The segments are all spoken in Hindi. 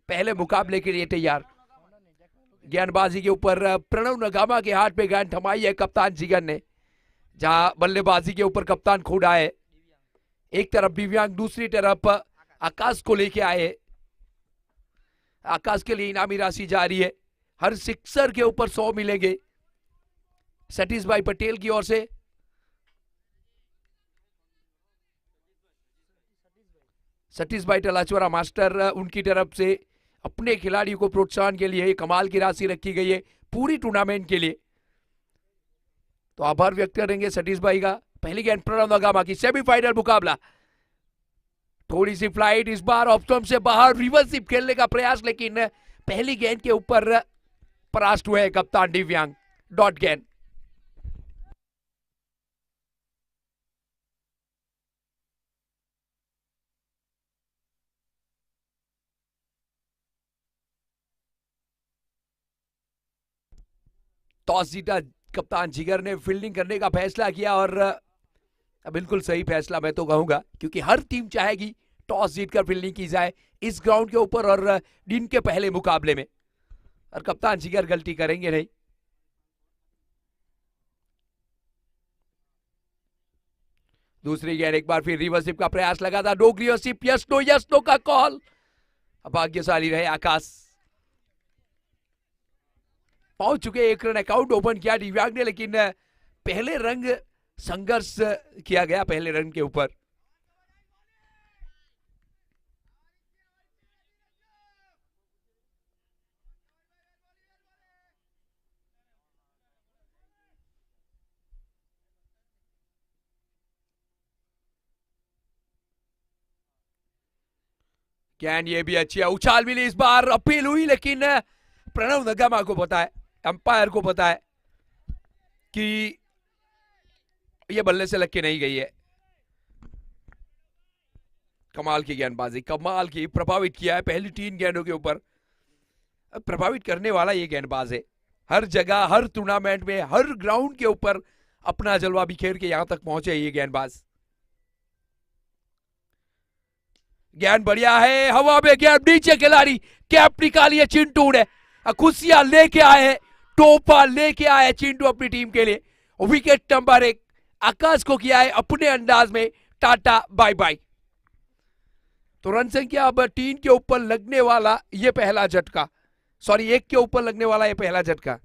पहले मुकाबले के लिए तैयार। गेंदबाजी के ऊपर प्रणव नगामा के हाथ में गेंद थमाई है कप्तान जिगर ने, जहां बल्लेबाजी के ऊपर कप्तान खुद आए। एक तरफ दिव्यांग, दूसरी तरफ आकाश को लेके आए। आकाश के लिए इनामी राशि जारी है, हर सिक्सर के ऊपर 100 मिलेंगे सतीश भाई पटेल की ओर से। सतीश भाई तलाचवारा मास्टर, उनकी तरफ से अपने खिलाड़ियों को प्रोत्साहन के लिए कमाल की राशि रखी गई है पूरी टूर्नामेंट के लिए, तो आभार व्यक्त करेंगे सतीश भाई का। पहली गेंद प्रणव नगामा की, सेमीफाइनल मुकाबला। थोड़ी सी फ्लाइट इस बार ऑप्शन से बाहर, रिवर्स स्वीप खेलने का प्रयास, लेकिन पहली गेंद के ऊपर परास्त हुए कप्तान दिव्यांग। डॉट गेंद। टॉस जीता कप्तान जिगर ने, फील्डिंग करने का फैसला किया, और बिल्कुल सही फैसला मैं तो कहूंगा, क्योंकि हर टीम चाहेगी टॉस जीतकर फील्डिंग की जाए इस ग्राउंड के ऊपर और दिन के पहले मुकाबले में, और कप्तान जिगर गलती करेंगे नहीं। दूसरी गेंद एक बार फिर रिवर्स स्वीप का प्रयास लगा था, डोगरी और स्वीप, यस नो का कॉल। भाग्यशाली रहे आकाश, पहुंच चुके, एक रन अकाउंट ओपन किया दिव्यांग ने, लेकिन पहले रंग संघर्ष किया गया पहले रन के ऊपर। गेंद ये भी अच्छी है, उछाल मिली इस बार, अपील हुई, लेकिन प्रणव नगामा को पता है, अंपायर को पता है कि ये बल्ले से लग के नहीं गई है। कमाल की गेंदबाजी, कमाल की, प्रभावित किया है पहली 3 गेंदों के ऊपर। प्रभावित करने वाला ये गेंदबाज है, हर जगह, हर टूर्नामेंट में, हर ग्राउंड के ऊपर अपना जलवा बिखेर के यहां तक पहुंचे ये गेंदबाज। गेंद बढ़िया है, हवा में गेंद, नीचे खिलाड़ी, कैप निकाली है चिंटू ने, खुशियां लेके आए, टोपा लेके आए चिंटू अपनी टीम के लिए। विकेट नंबर 1, आकाश को किया है अपने अंदाज में टाटा बाय बाय। तो रन संख्या अब 3 के ऊपर लगने वाला ये पहला झटका, सॉरी 1 के ऊपर लगने वाला ये पहला झटका।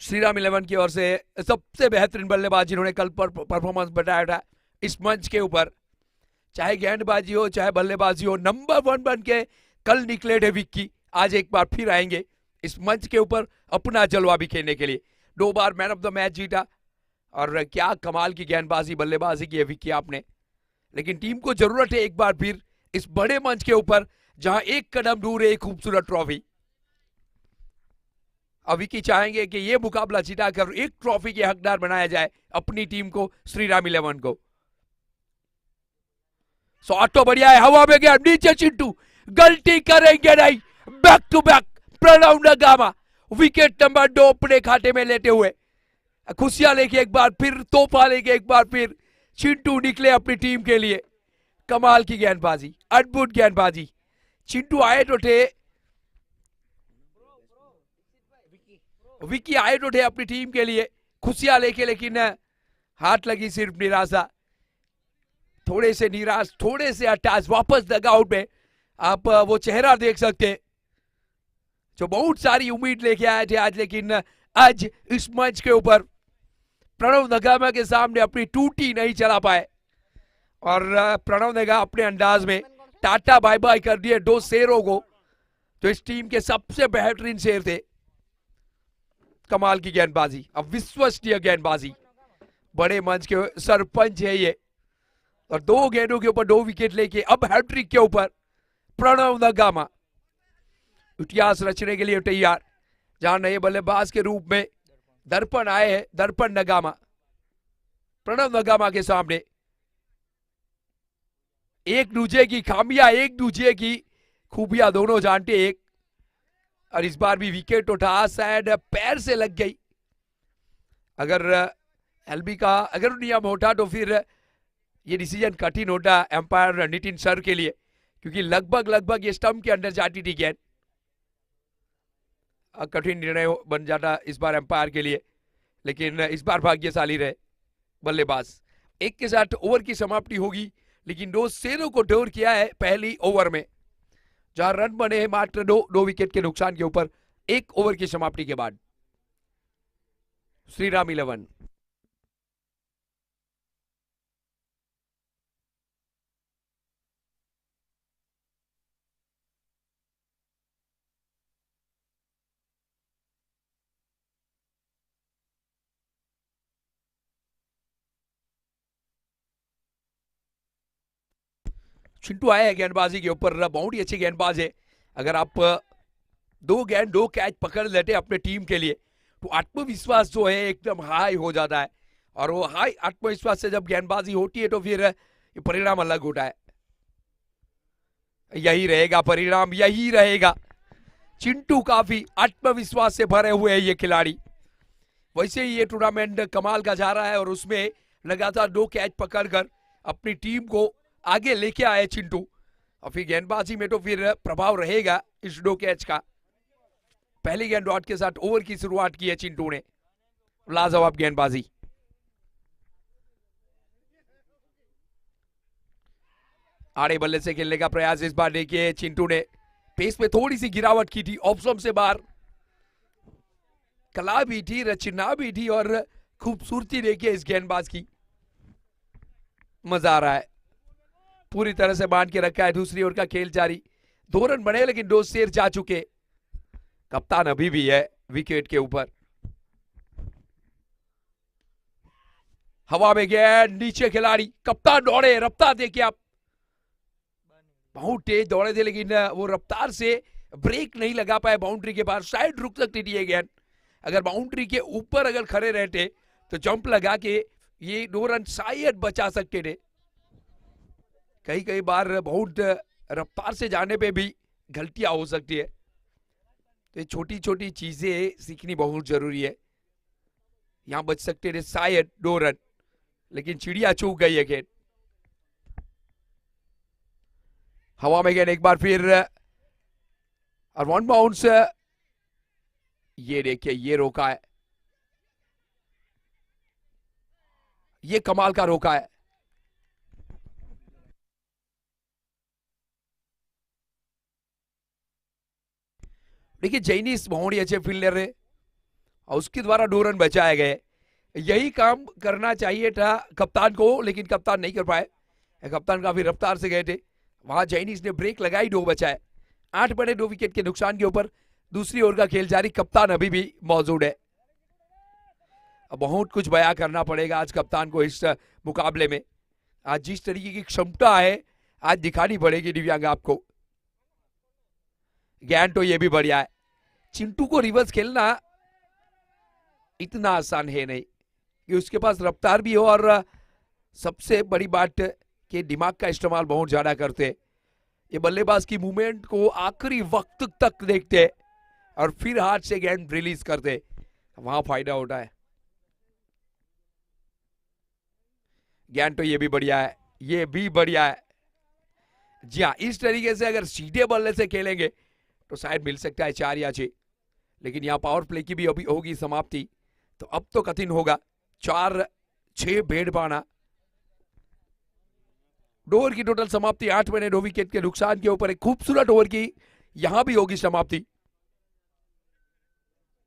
श्रीराम 11 की ओर से सबसे बेहतरीन बल्लेबाज जिन्होंने कल पर परफॉर्मेंस बताया था इस मंच के ऊपर, चाहे गेंदबाजी हो चाहे बल्लेबाजी हो, नंबर 1 बन के कल निकले थे विक्की, आज एक बार फिर आएंगे इस मंच के ऊपर अपना जलवा बिखेरने के लिए। 2 बार मैन ऑफ द मैच जीता, और क्या कमाल की गेंदबाजी बल्लेबाजी की है विक्की आपने। लेकिन टीम को जरूरत है एक बार फिर इस बड़े मंच के ऊपर, जहां एक कदम दूर है एक खूबसूरत ट्रॉफी। अब विकी चाहेंगे कि ये मुकाबला जिताकर एक ट्रॉफी के हकदार बनाया जाए अपनी टीम को, श्रीराम 11 को। शॉट तो बढ़िया है, हवा में गया, नीचे चिंटू, गलती करेंगे नहीं, back to back Pranav Nagama wicket number 2 अपने खाते में लेते हुए, खुशियां लेके एक बार फिर, तोहफा लेके एक बार फिर चिंटू निकले अपनी टीम के लिए। कमाल की गेंदबाजी, अद्भुत गेंदबाजी, चिंटू आए तो थे, विकी आए तो थे अपनी टीम के लिए खुशियां लेके, लेकिन हाथ लगी सिर्फ निराशा। थोड़े से निराश, थोड़े से हताश, वापस डगआउट में आप वो चेहरा देख सकते हैं जो बहुत सारी उम्मीद लेके आए थे आज, लेकिन आज इस मंच के ऊपर प्रणव नगामा के सामने अपनी टूटी नहीं चला पाए, और प्रणव नगामा अपने अंदाज में टाटा बाय बाय कर दिए 2 शेरों को, जो इस टीम के सबसे बेहतरीन शेर थे। कमाल की गेंदबाजी, अविश्वसनीय गेंदबाजी, बड़े मंच के सरपंच है ये, और 2 गेंदों के ऊपर 2 विकेट लेके अब हैट्रिक के ऊपर प्रणव नगामा। इतिहास रचने के लिए तैयार, जहां नए बल्लेबाज के रूप में दर्पण आए हैं, दर्पण नगामा, प्रणव नगामा के सामने। एक दूसरे की खामियां, एक दूसरे की खूबियां दोनों जानते एक, और इस बार भी विकेट उठा, शायद पैर से लग गई। अगर एलबी का अगर नियम होता तो फिर ये डिसीजन कठिन होता एम्पायर नितिन सर के लिए, क्योंकि लगभग ये स्टंप के अंदर जाती थी गेंद। कठिन निर्णय बन जाता इस बार एम्पायर के लिए, लेकिन इस बार भाग्यशाली रहे बल्लेबाज। एक के साथ ओवर की समाप्ति होगी, लेकिन दो शेरों को डोर किया है पहली ओवर में, जहां रन बने हैं मात्र दो विकेट के नुकसान के ऊपर एक ओवर की समाप्ति के बाद। श्रीराम 11। चिंटू आया है गेंदबाजी के ऊपर, बहुत ही अच्छी गेंदबाज है। अगर आप दो गेंद दो कैच पकड़ लेते अपने टीम के लिए तो आत्मविश्वास जो है एकदम हाई हो जाता है, और वो हाई आत्मविश्वास से जब गेंदबाजी होती है तो फिर परिणाम अलग होता है। यही रहेगा परिणाम, यही रहेगा। चिंटू काफी आत्मविश्वास से भरे हुए हैं ये खिलाड़ी। वैसे ही ये टूर्नामेंट कमाल का जा रहा है, और उसमें लगातार दो कैच पकड़कर अपनी टीम को आगे लेके आए चिंटू, और फिर गेंदबाजी में तो फिर प्रभाव रहेगा इस दो कैच का। पहली गेंद डॉट के साथ ओवर की शुरुआत की है चिंटू ने, लाजवाब गेंदबाजी। आड़े बल्ले से खेलने का प्रयास इस बार देखिए चिंटू ने, पेस में थोड़ी सी गिरावट की थी, ऑप्शन से बाहर। कला भी थी, रचना भी थी, और खूबसूरती देखिए इस गेंदबाज की, मजा आ रहा है। पूरी तरह से बांध के रखा है। दूसरी ओवर का खेल जारी, 2 रन बने लेकिन 2 शेर जा चुके। कप्तान अभी भी है विकेट के ऊपर। हवा में गेंद, नीचे खिलाड़ी, कप्तान दौड़े, रफ्तार देखिए आप, बहुत तेज दौड़े थे लेकिन वो रफ्तार से ब्रेक नहीं लगा पाए बाउंड्री के पास। शायद रुक सकती थी ये गेंद, अगर बाउंड्री के ऊपर अगर खड़े रहते तो जंप लगा के ये 2 रन शायद बचा सकते थे। कई बार बहुत रफ्तार से जाने पे भी गलतियां हो सकती है, तो ये छोटी छोटी चीजें सीखनी बहुत जरूरी है। यहां बच सकते थे शायद 2 रन, लेकिन चिड़िया चूक गई है गेंद। हवा में गेंद एक बार फिर, और 1 बाउंस। ये देखिए ये रोका है, ये कमाल का रोका है। देखिए जैनिस बहुत ही अच्छे फील्डर है, और उसके द्वारा 2 रन बचाए गए। यही काम करना चाहिए था कप्तान को, लेकिन कप्तान नहीं कर पाए। कप्तान काफी रफ्तार से गए थे, वहां जैनिस ने ब्रेक लगाई, 2 बचाए। 8 बड़े 2 विकेट के नुकसान के ऊपर दूसरी ओवर का खेल जारी। कप्तान अभी भी मौजूद है। अब बहुत कुछ बयां करना पड़ेगा आज कप्तान को इस मुकाबले में। आज जिस तरीके की क्षमता है आज दिखानी पड़ेगी दिव्यांग आपको। ज्ञान तो ये भी बढ़िया है। चिंटू को रिवर्स खेलना इतना आसान है नहीं, कि उसके पास रफ्तार भी हो, और सबसे बड़ी बात कि दिमाग का इस्तेमाल बहुत ज्यादा करते हैं। ये बल्लेबाज की मूवमेंट को आखिरी वक्त तक देखते हैं और फिर हाथ से गेंद रिलीज करते, वहां फायदा होता है। ज्ञान तो ये भी बढ़िया है, ये भी बढ़िया है। जी हाँ, इस तरीके से अगर सीधे बल्ले से खेलेंगे तो शायद मिल सकता है 4 या 6, लेकिन यहाँ पावर प्ले की भी अभी होगी समाप्ति, तो अब तो कठिन होगा 4-6 भेड़ पाना। 2 ओवर की टोटल समाप्ति, 8 बने 2 विकेट के नुकसान के ऊपर एक खूबसूरत ओवर की यहां भी होगी समाप्ति।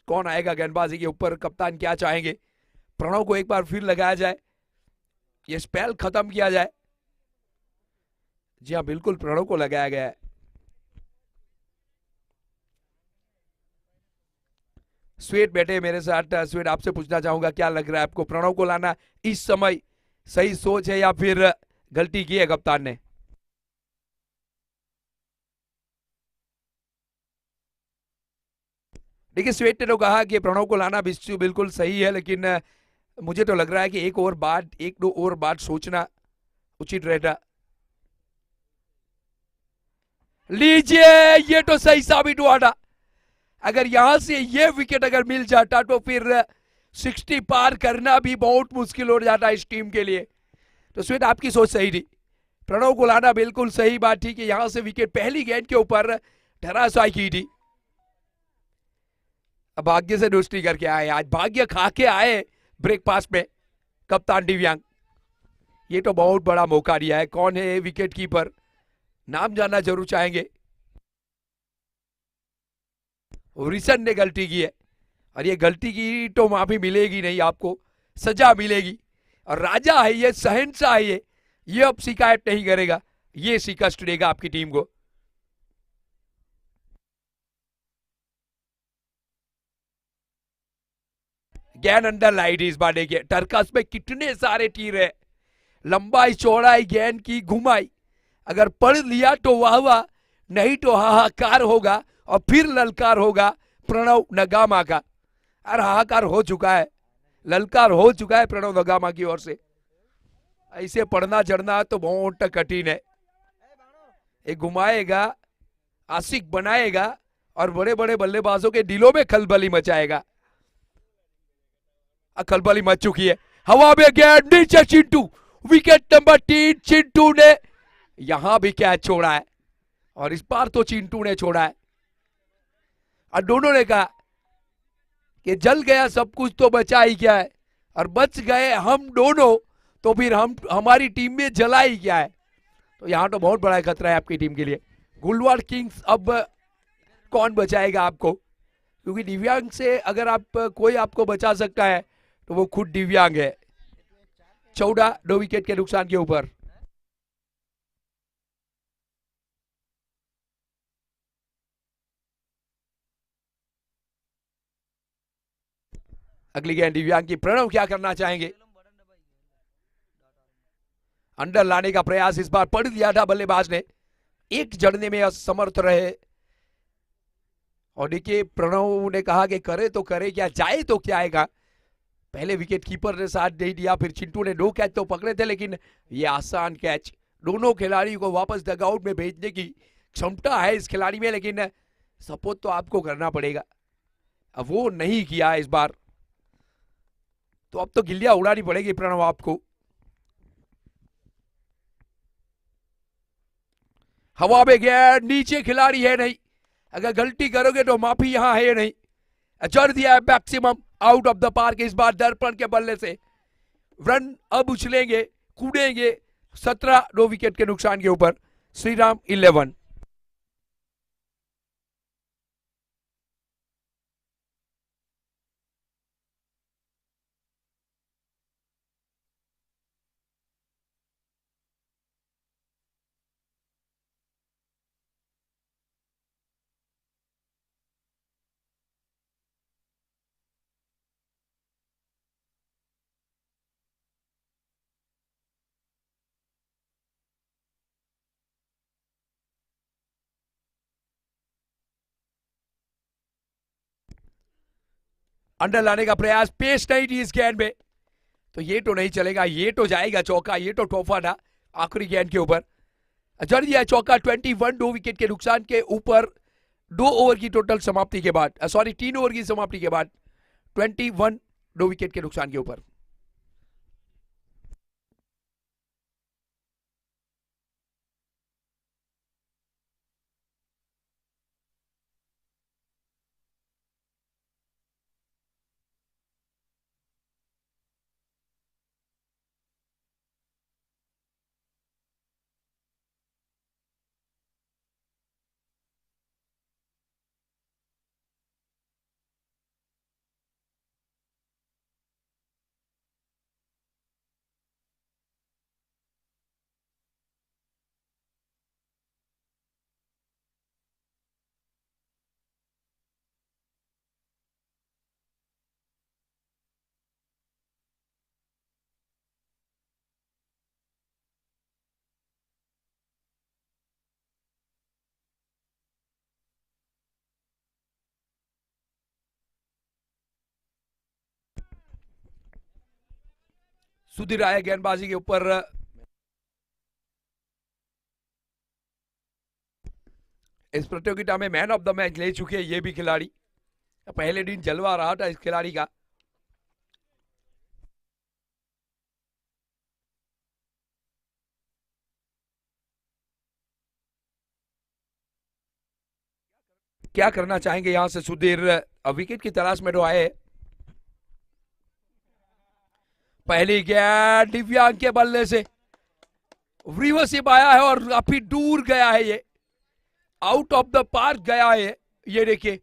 कौन आएगा गेंदबाजी के ऊपर, कप्तान क्या चाहेंगे? प्रणव को एक बार फिर लगाया जाए, ये स्पेल खत्म किया जाए। जी हाँ, बिल्कुल प्रणव को लगाया गया है। स्वेट बैठे मेरे साथ। स्वेट, आपसे पूछना चाहूंगा क्या लग रहा है आपको, प्रणव को लाना इस समय सही सोच है या फिर गलती की है कप्तान ने? देखिए स्वेट ने तो कहा कि प्रणव को लाना बिल्कुल सही है, लेकिन मुझे तो लग रहा है कि एक दो ओवर बाद सोचना उचित रहता। लीजिए, ये तो सही साबित हुआ था। अगर यहां से ये विकेट अगर मिल जाता तो फिर 60 पार करना भी बहुत मुश्किल हो जाता इस टीम के लिए। तो स्वेट आपकी सोच सही थी, प्रणव को लाना बिल्कुल सही बात थी कि यहां से विकेट पहली गेंद के ऊपर धराशायी की थी। भाग्य से दोस्ती करके आए, आज भाग्य खा के आए ब्रेकफास्ट में कप्तान दिव्यांग। ये तो बहुत बड़ा मौका दिया है। कौन है विकेट कीपर, नाम जानना जरूर चाहेंगे। रिशन ने गलती की है और ये गलती की तो माफी मिलेगी नहीं, आपको सजा मिलेगी। और राजा है ये, शहंशाह है ये अब शिकायत नहीं करेगा, ये शिकस्त देगा आपकी टीम को। गेंद अंदर लाइट इस बार। देखिए टर्कस में कितने सारे तीर है, लंबाई चौड़ाई गेंद की घुमाई। अगर पढ़ लिया तो वाह वाह, नहीं तो हाहाकार होगा और फिर ललकार होगा प्रणव नगामा का। और हाहाकार हो चुका है, ललकार हो चुका है प्रणव नगामा की ओर से। ऐसे पढ़ना चढ़ना तो बहुत कठिन है। एक घुमाएगा, आशिक बनाएगा और बड़े बड़े बल्लेबाजों के दिलों में खलबली मचाएगा। खलबली मच चुकी है, हवा में गेंद नीचे चिंटू, विकेट नंबर 3 चिंटू ने यहां भी कैच छोड़ा है और इस बार तो चिंटू ने छोड़ा है। और दोनों ने कहा कि जल गया सब कुछ तो बचा ही क्या है, और बच गए हम दोनों तो फिर हमारी टीम में जला ही क्या है। तो यहां तो बहुत बड़ा खतरा है आपकी टीम के लिए। गुलवाड़ किंग्स अब कौन बचाएगा आपको, क्योंकि दिव्यांग से अगर आप कोई आपको बचा सकता है तो वो खुद दिव्यांग है। 14 2 विकेट के नुकसान के ऊपर। अगली गेंद दिव्यांग की, प्रणव क्या करना चाहेंगे। अंडर लाने का प्रयास इस बार पढ़ दिया था बल्लेबाज ने, एक जड़ने में असमर्थ रहे। और देखिए प्रणव ने कहा कि करे तो करे क्या, जाए तो क्या आएगा। पहले विकेट कीपर ने साथ दे दिया, फिर चिंटू ने 2 कैच तो पकड़े थे, लेकिन ये आसान कैच। दोनों खिलाड़ी को वापस डगआउट में भेजने की क्षमता है इस खिलाड़ी में, लेकिन सपोर्ट तो आपको करना पड़ेगा। अब वो नहीं किया इस बार, तो अब तो गिल्लियां उड़ानी पड़ेगी प्रणव आपको। हवा में गया, नीचे खिलाड़ी है नहीं, अगर गलती करोगे तो माफी यहां है नहीं। चढ़ दिया है maximum out of the park इस बार दर्पण के बल्ले से। रन अब उछलेंगे, कूदेंगे 17 2 विकेट के नुकसान के ऊपर। श्रीराम 11। अंडर लाने का प्रयास, पेश नहीं थी इस गेंद में, तो ये तो नहीं चलेगा, ये तो जाएगा चौका, ये तो तोहफा था आखिरी गेंद के ऊपर। जड़ दिया चौका 21 2 विकेट के नुकसान के ऊपर। 2 ओवर की टोटल समाप्ति के बाद, सॉरी 3 ओवर की समाप्ति के बाद 21 2 विकेट के नुकसान के ऊपर। सुधीर आए गेंदबाजी के ऊपर। इस प्रतियोगिता में मैन ऑफ द मैच ले चुके हैं ये भी खिलाड़ी। पहले दिन जलवा रहा था इस खिलाड़ी का। क्या करना चाहेंगे यहां से सुधीर? विकेट की तलाश में तो आए। पहली गेंद दिव्यांग के बल्ले से रिवर्सिप आया है और काफी दूर गया है, ये आउट ऑफ द पार्क गया है। ये देखिए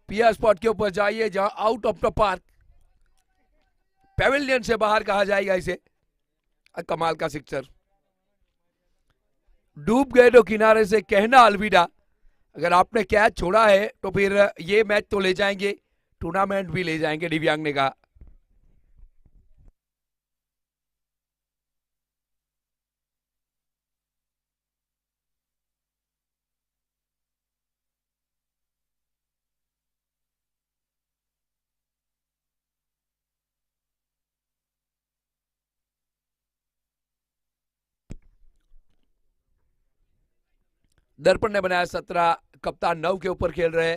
पीआर स्पॉट के ऊपर जाइए जहां out of the park, Pavilion से बाहर कहा जाएगा इसे। कमाल का सिक्सर। डूब गए तो किनारे से कहना अलविदा। अगर आपने कैच छोड़ा है तो फिर ये मैच तो ले जाएंगे, टूर्नामेंट भी ले जाएंगे, दिव्यांग ने कहा। दर्पण ने बनाया 17, कप्तान 9 के ऊपर खेल रहे।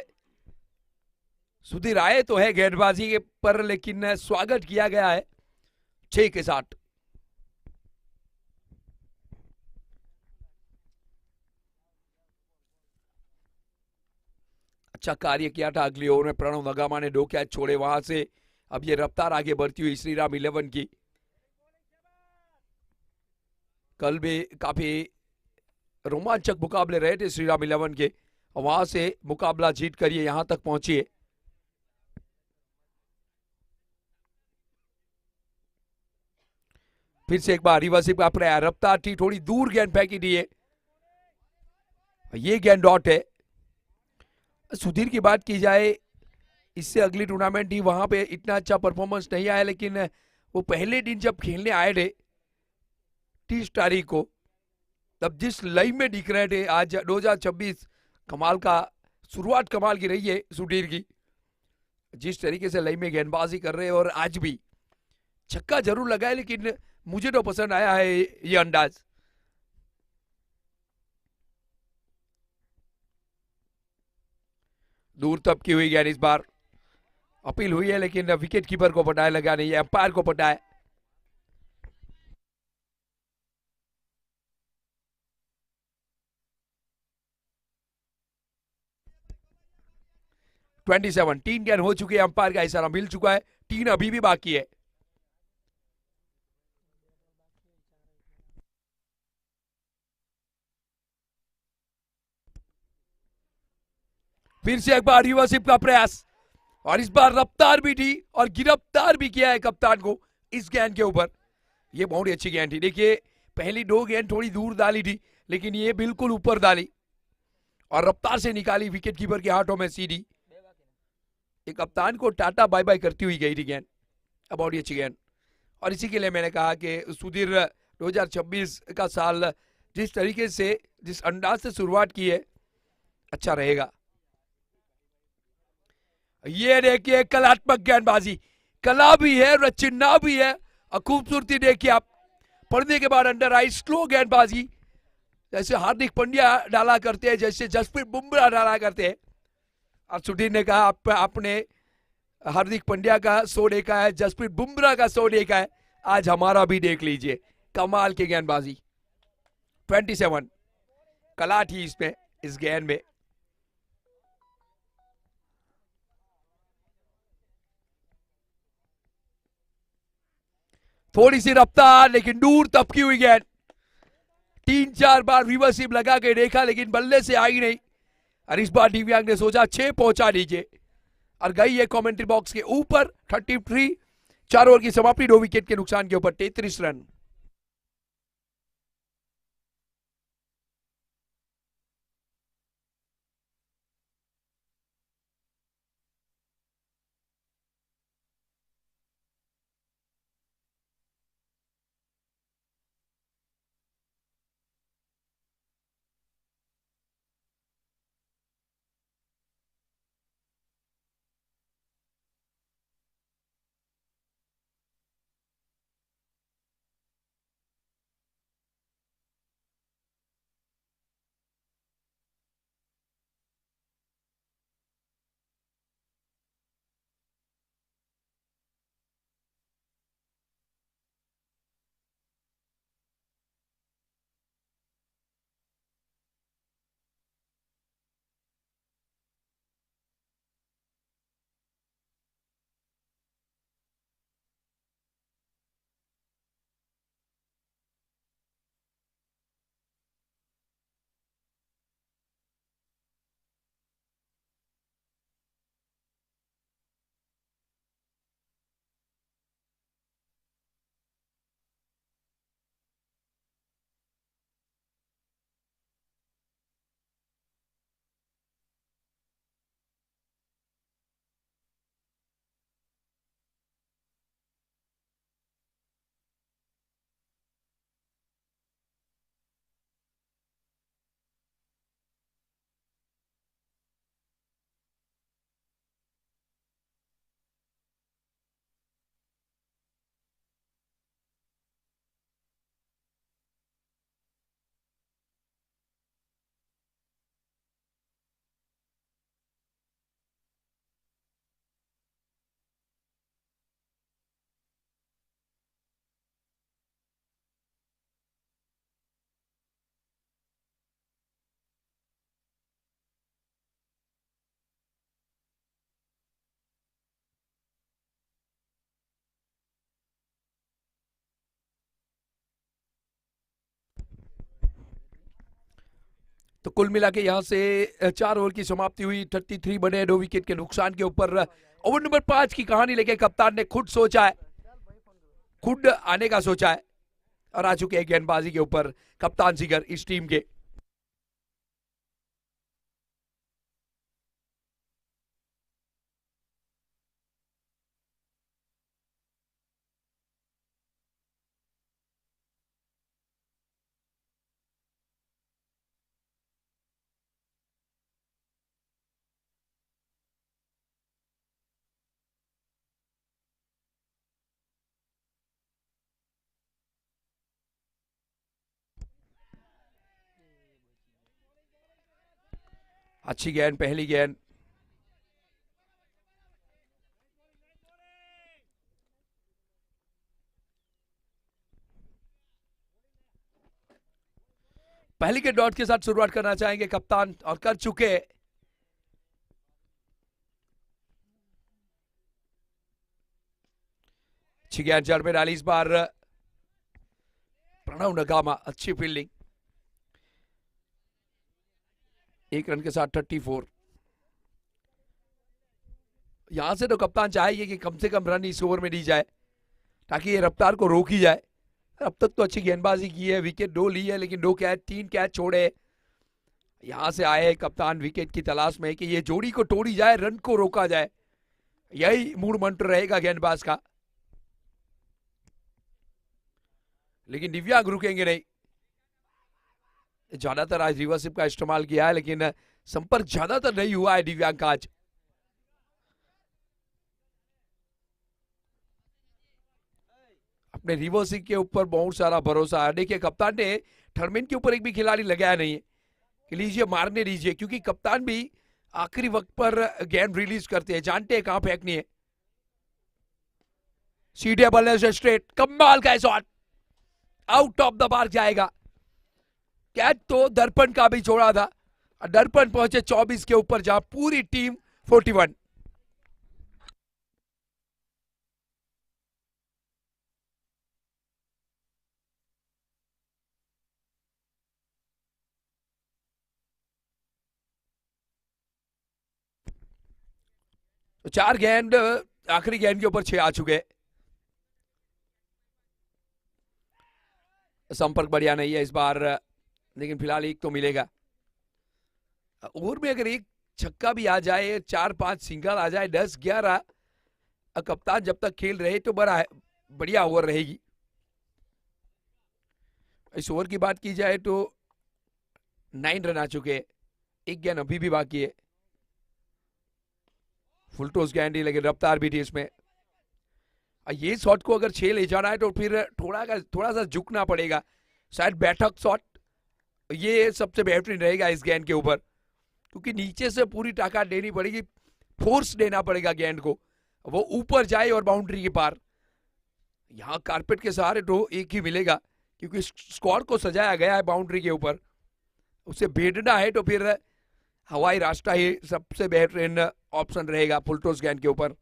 सुधीर आए तो है गेंदबाजी के पर, लेकिन स्वागत किया गया है 6 के साथ। अच्छा कार्य किया था अगली ओवर में प्रणव नगामा ने 2 कैच छोड़े वहां से। अब ये रफ्तार आगे बढ़ती हुई श्रीराम 11 की। कल भी काफी रोमांचक मुकाबले रहे थे श्रीराम 11 के, वहां से मुकाबला जीत कर ये यहां तक पहुंची है। फिर से एक बार रिवर्सिप का प्रयास, रफ्तार थी, थोड़ी दूर गेंद फेंकी दी है, ये गेंद डॉट है। सुधीर की बात की जाए, इससे अगली टूर्नामेंट ही वहां पे इतना अच्छा परफॉर्मेंस नहीं आया, लेकिन वो पहले दिन जब खेलने आए थे 30 तारीख को, तब जिस लय में दिख रहे थे, आज 2026 कमाल का शुरुआत कमाल की रही है सुधीर की। जिस तरीके से लय में गेंदबाजी कर रहे हैं और आज भी छक्का जरूर लगा है, लेकिन मुझे तो पसंद आया है ये अंदाज। दूर तब की हुई गेंद, इस बार अपील हुई है लेकिन विकेट कीपर को पटाया, लगा नहीं है, अंपायर को पटाया। ट्वेंटी 3 गेंद हो चुके हैं, अंपायर का इशारा मिल चुका है, 3 अभी भी बाकी है। फिर से एक बार रिवर्सिप का प्रयास, और इस बार रफ्तार भी थी और गिरफ्तार भी किया है कप्तान को इस गेंद के ऊपर। ये बहुत ही अच्छी गेंद थी। देखिए पहली 2 गेंद थोड़ी दूर डाली थी, लेकिन ये बिल्कुल ऊपर डाली और रफ्तार से निकाली विकेट कीपर के हाथों में सीधी। एक कप्तान को टाटा बाय बाय करती हुई गई थी गेंद। बहुत ही अच्छी गेंद, और इसी के लिए मैंने कहा कि सुधीर 2026 का साल जिस तरीके से, जिस अंदाज से शुरुआत की है, अच्छा रहेगा। ये देखिए कलात्मक गेंदबाजी, कला भी है, रचना भी है, और खूबसूरती देखिए आप। पढ़ने के बाद अंडर आई स्लो गेंदबाजी, जैसे हार्दिक पांड्या डाला करते हैं, जैसे जसप्रीत बुमराह डाला करते हैं। और सुधीर ने कहा आपने हार्दिक पांड्या का शो देखा है, जसप्रीत बुमराह का शो देखा है, आज हमारा भी देख लीजिए। कमाल की गेंदबाजी। 27 कला थी इसमें, इस गेंद में। थोड़ी सी रफ्तार, लेकिन दूर तपकी हुई गेंद। 3-4 बार रिवर्सिप लगा के देखा, लेकिन बल्ले से आई नहीं, और इस बार दिव्यांग ने सोचा 6 पहुंचा दीजिए, और गई है कमेंट्री बॉक्स के ऊपर। 33, 4 ओवर की समाप्ति, 2 विकेट के नुकसान के ऊपर 33 रन। तो कुल मिला के यहाँ से 4 ओवर की समाप्ति हुई, 33 बने 2 विकेट के नुकसान के ऊपर। ओवर नंबर 5 की कहानी लेके कप्तान ने खुद सोचा है, खुद आने का सोचा है और आ चुके हैं गेंदबाजी के ऊपर कप्तान जिगर इस टीम के। अच्छी गेंद, पहली गेंद। पहली के डॉट के साथ शुरुआत करना चाहेंगे कप्तान और कर चुके। अच्छी गेंद जड़ में डाली इस बार प्रणव नगामा, अच्छी फील्डिंग। 1 रन के साथ 34। यहां से तो कप्तान चाहेगी कि कम से कम रन इस ओवर में दी जाए ताकि ये रफ्तार को रोकी जाए। अब तक तो अच्छी गेंदबाजी की है, विकेट 2 ली है, लेकिन 2 कैच 3 कैच छोड़े। यहां से आए कप्तान विकेट की तलाश में कि ये जोड़ी को तोड़ी जाए, रन को रोका जाए। यही मूल मंत्र रहेगा गेंदबाज का, लेकिन दिव्यांग रुकेंगे नहीं। ज्यादातर आज रिवर्सिप का इस्तेमाल किया है, लेकिन संपर्क ज्यादातर नहीं हुआ है दिव्यांग का आज। अपने रिवर्सिप के ऊपर बहुत सारा भरोसा है। देखिए कप्तान ने टर्मिन के ऊपर एक भी खिलाड़ी लगाया नहीं है कि लीजिए मारने दीजिए, क्योंकि कप्तान भी आखिरी वक्त पर गेंद रिलीज करते हैं, जानते हैं कहां फेंकनी है। सीधे बल्ले से स्ट्रेट, कमाल का shot, out of the mark जाएगा। कैच तो दर्पण का भी छोड़ा था, दर्पण पहुंचे 24 के ऊपर, जहां पूरी टीम 41। तो 4 गेंद, आखिरी गेंद के ऊपर 6 आ चुके। संपर्क बढ़िया नहीं है इस बार, लेकिन फिलहाल 1 तो मिलेगा। ओवर में अगर 1 छक्का भी आ जाए, 4-5 सिंगल आ जाए, 10-11, कप्तान जब तक खेल रहे तो बड़ा बढ़िया ओवर रहेगी। इस ओवर की बात की जाए तो 9 रन आ चुके हैं, 1 गेंद अभी भी बाकी है। फुल टॉस गेंद ही, लेकिन रफ्तार भी थी इसमें। ये शॉट को अगर 6 ले जाना है तो फिर थोड़ा सा झुकना पड़ेगा, शायद बैठक शॉट ये सबसे बेहतरीन रहेगा इस गेंद के ऊपर, क्योंकि नीचे से पूरी ताकत देनी पड़ेगी, फोर्स देना पड़ेगा गेंद को, वो ऊपर जाए और बाउंड्री के पार। यहां कारपेट के सहारे तो 1 ही मिलेगा, क्योंकि स्क्वाड को सजाया गया है बाउंड्री के ऊपर, उसे भेदना है तो फिर हवाई रास्ता ही सबसे बेहतरीन ऑप्शन रहेगा फुल टॉस गेंद के ऊपर।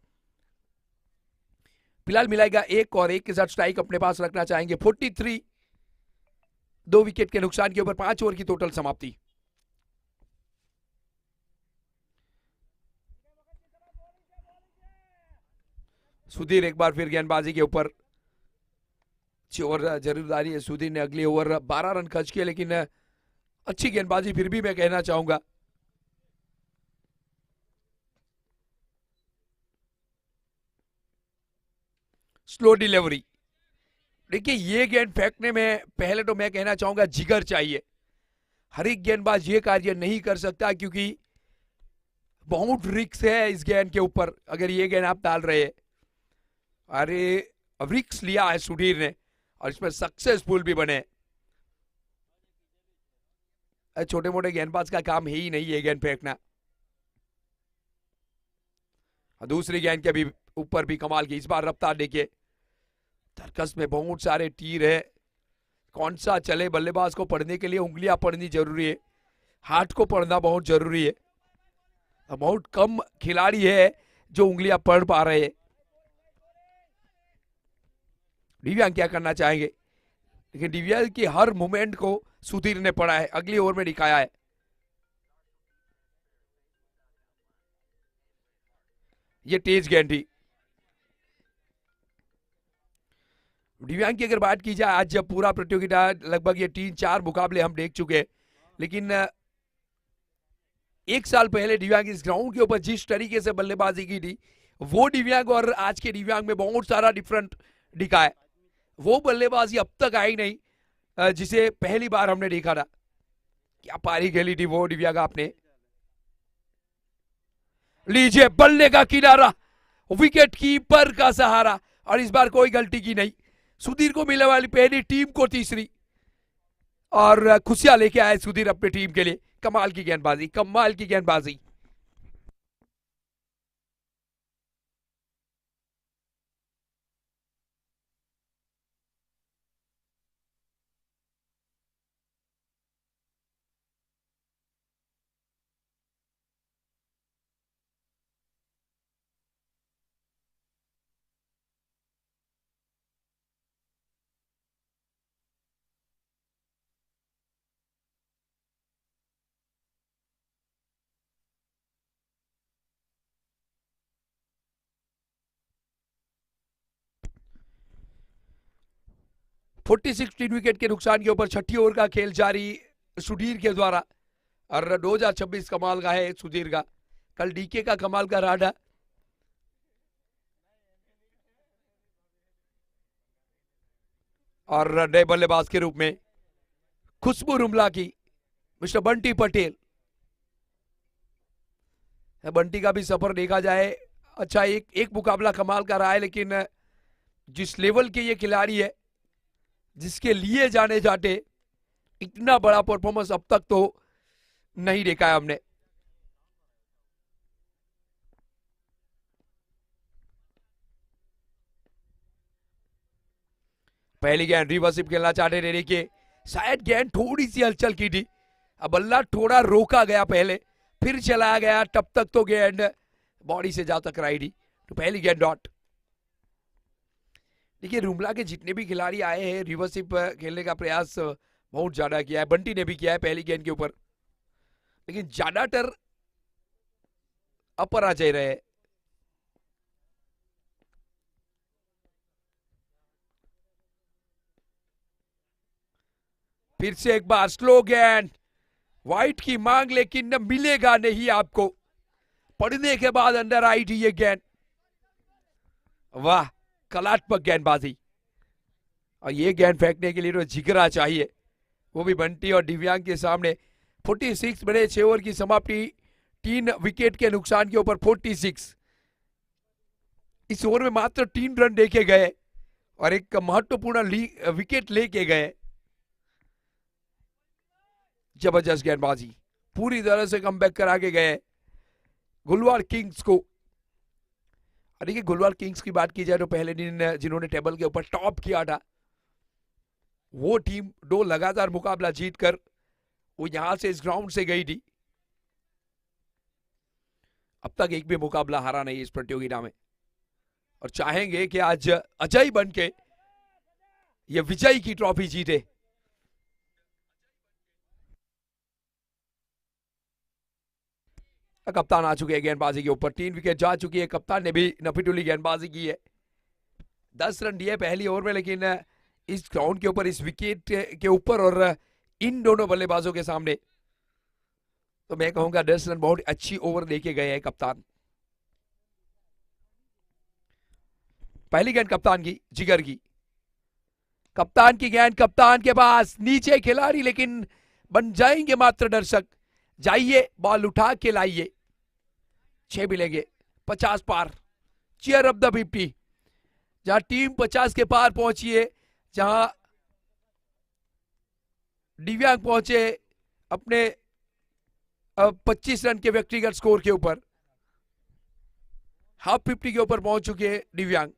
फिलहाल मिलाएगा 1 और 1 के साथ स्ट्राइक अपने पास रखना चाहेंगे। 43, 2 विकेट के नुकसान के ऊपर 5 ओवर की टोटल समाप्ति। सुधीर एक बार फिर गेंदबाजी के ऊपर, अच्छी ओवर जरूरदारी है। सुधीर ने अगले ओवर 12 रन खर्च किए, लेकिन अच्छी गेंदबाजी फिर भी मैं कहना चाहूंगा। स्लो डिलीवरी, देखिए ये गेंद फेंकने में पहले तो मैं कहना चाहूंगा जिगर चाहिए। हर एक गेंदबाज ये कार्य नहीं कर सकता, क्योंकि बहुत रिक्स है इस गेंद के ऊपर। अगर ये गेंद आप डाल रहे हैं, अरे रिक्स लिया है सुधीर ने और इसमें सक्सेसफुल भी बने। छोटे मोटे गेंदबाज का काम है ही नहीं ये गेंद फेंकना। दूसरी गेंद के भी ऊपर भी कमाल की, इस बार रफ्तार देखिए, तर्कस में बहुत सारे तीर है, कौन सा चले। बल्लेबाज को पढ़ने के लिए उंगलियां पढ़नी जरूरी है, हाथ को पढ़ना बहुत जरूरी है। बहुत कम खिलाड़ी है जो उंगलियां पढ़ पा रहे हैं। दिव्यांग क्या करना चाहेंगे, लेकिन दिव्यांग की हर मूवमेंट को सुधीर ने पढ़ा है, अगली ओवर में दिखाया है। ये तेज गेंद थी। दिव्यांग की अगर बात की जाए, आज जब पूरा प्रतियोगिता लगभग ये 3-4 मुकाबले हम देख चुके हैं, लेकिन एक साल पहले दिव्यांग इस ग्राउंड के ऊपर जिस तरीके से बल्लेबाजी की थी, वो दिव्यांग और आज के दिव्यांग में बहुत सारा डिफरेंट दिखा है। वो बल्लेबाजी अब तक आई नहीं जिसे पहली बार हमने देखा था। क्या पारी खेली थी वो दिव्यांग आपने। लीजिए बल्ले का किनारा, विकेट कीपर का सहारा, और इस बार कोई गलती की नहीं। सुधीर को मिलने वाली पहली, टीम को तीसरी, और खुशियां लेके आए सुधीर अपनी टीम के लिए। कमाल की गेंदबाजी, कमाल की गेंदबाजी। फोर्टी 16 विकेट के नुकसान के ऊपर छठी ओवर का खेल जारी सुधीर के द्वारा, और 2026 कमाल का है सुधीर का। कल डीके का कमाल का रहा था। और नए बल्लेबाज के रूप में खुशबू रुमला की मिस्टर बंटी पटेल। बंटी का भी सफर देखा जाए, अच्छा एक मुकाबला कमाल का रहा है, लेकिन जिस लेवल के ये खिलाड़ी है, जिसके लिए जाने जाते, इतना बड़ा परफॉर्मेंस अब तक तो नहीं देखा है हमने। पहली गेंद रिवर्सिप खेलना चाहते थे, देखिए शायद गेंद थोड़ी सी हलचल की थी, अब बल्ला थोड़ा रोका गया पहले, फिर चलाया गया, तब तक तो गेंद बॉडी से जा टकराई थी, तो पहली गेंद डॉट। देखिए रुमला के जितने भी खिलाड़ी आए हैं, रिवर्सिप खेलने का प्रयास बहुत ज्यादा किया है। बंटी ने भी किया है पहली गेंद के ऊपर, लेकिन ज्यादातर अपराजय रहे। फिर से एक बार स्लो गेंद, वाइट की मांग, लेकिन न मिलेगा नहीं आपको। पढ़ने के बाद अंदर आई थी ये गेंद। वाह, कलात्मक गेंदबाजी। और ये गेंद फेंकने के लिए तो जिगरा चाहिए, वो भी बंटी और दिव्यांग के सामने। 46 बड़े 6 ओवर की समाप्ति, 3 विकेट के नुकसान के ऊपर 46। इस ओवर में मात्र 3 रन देखे गए और एक महत्वपूर्ण विकेट लेके गए। जबरदस्त गेंदबाजी, पूरी तरह से कमबैक करा के गए गुलवार किंग्स को। देखिए गुलवार किंग्स की बात की जाए तो पहले दिन जिन्होंने टेबल के ऊपर टॉप किया था, वो टीम 2 लगातार मुकाबला जीतकर वो यहां से इस ग्राउंड से गई थी। अब तक एक भी मुकाबला हारा नहीं इस प्रतियोगिता में, और चाहेंगे कि आज अजय बन के ये विजय की ट्रॉफी जीते। कप्तान आ चुके हैं गेंदबाजी के ऊपर, 3 विकेट जा चुकी है, कप्तान ने भी नफीटुली गेंदबाजी की है। 10 रन दिए पहली ओवर में, लेकिन इस ग्राउंड के ऊपर, इस विकेट के ऊपर और इन दोनों बल्लेबाजों के सामने, तो मैं कहूंगा 10 रन बहुत अच्छी ओवर देके गए हैं कप्तान। पहली गेंद कप्तान की, जिगर की, कप्तान की गेंद, कप्तान के पास नीचे खिलाड़ी, लेकिन बन जाएंगे मात्र दर्शक। जाइए बॉल उठा के लाइए, 6 मिलेंगे, 50 पार, चीयर ऑफ द 50। जहां टीम 50 के पार पहुंची है, जहां दिव्यांग पहुंचे अपने 25 रन के व्यक्तिगत स्कोर के ऊपर, हाफ 50 के ऊपर पहुंच चुके हैं दिव्यांग।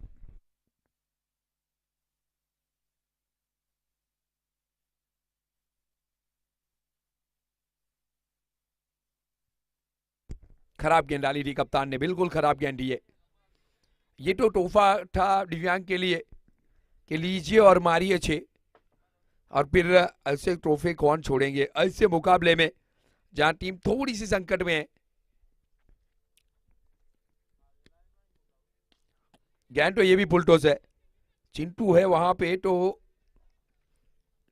खराब गेंद डाली थी कप्तान ने, बिल्कुल खराब गेंद दी है। ये तो तोहफा था दिव्यांग के लिए कि लीजिए और मारिए 6, और फिर ऐसे ट्रॉफी कौन छोड़ेंगे ऐसे मुकाबले में जहां टीम थोड़ी सी संकट में है। गेंद तो ये भी फुल टॉस है, चिंटू है वहां पे तो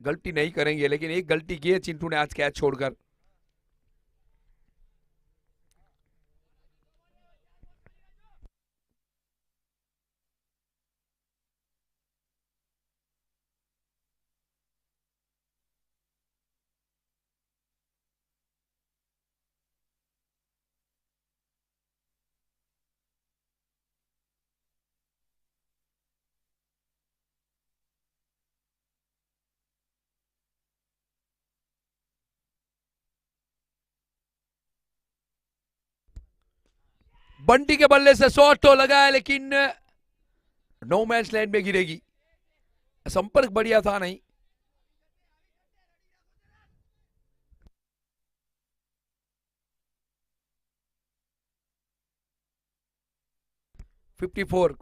गलती नहीं करेंगे, लेकिन एक गलती की है चिंटू ने आज कैच छोड़कर। बंटी के बल्ले से शॉट तो लगाया, लेकिन नो मैच लैंड में गिरेगी। संपर्क बढ़िया था नहीं। Fifty four.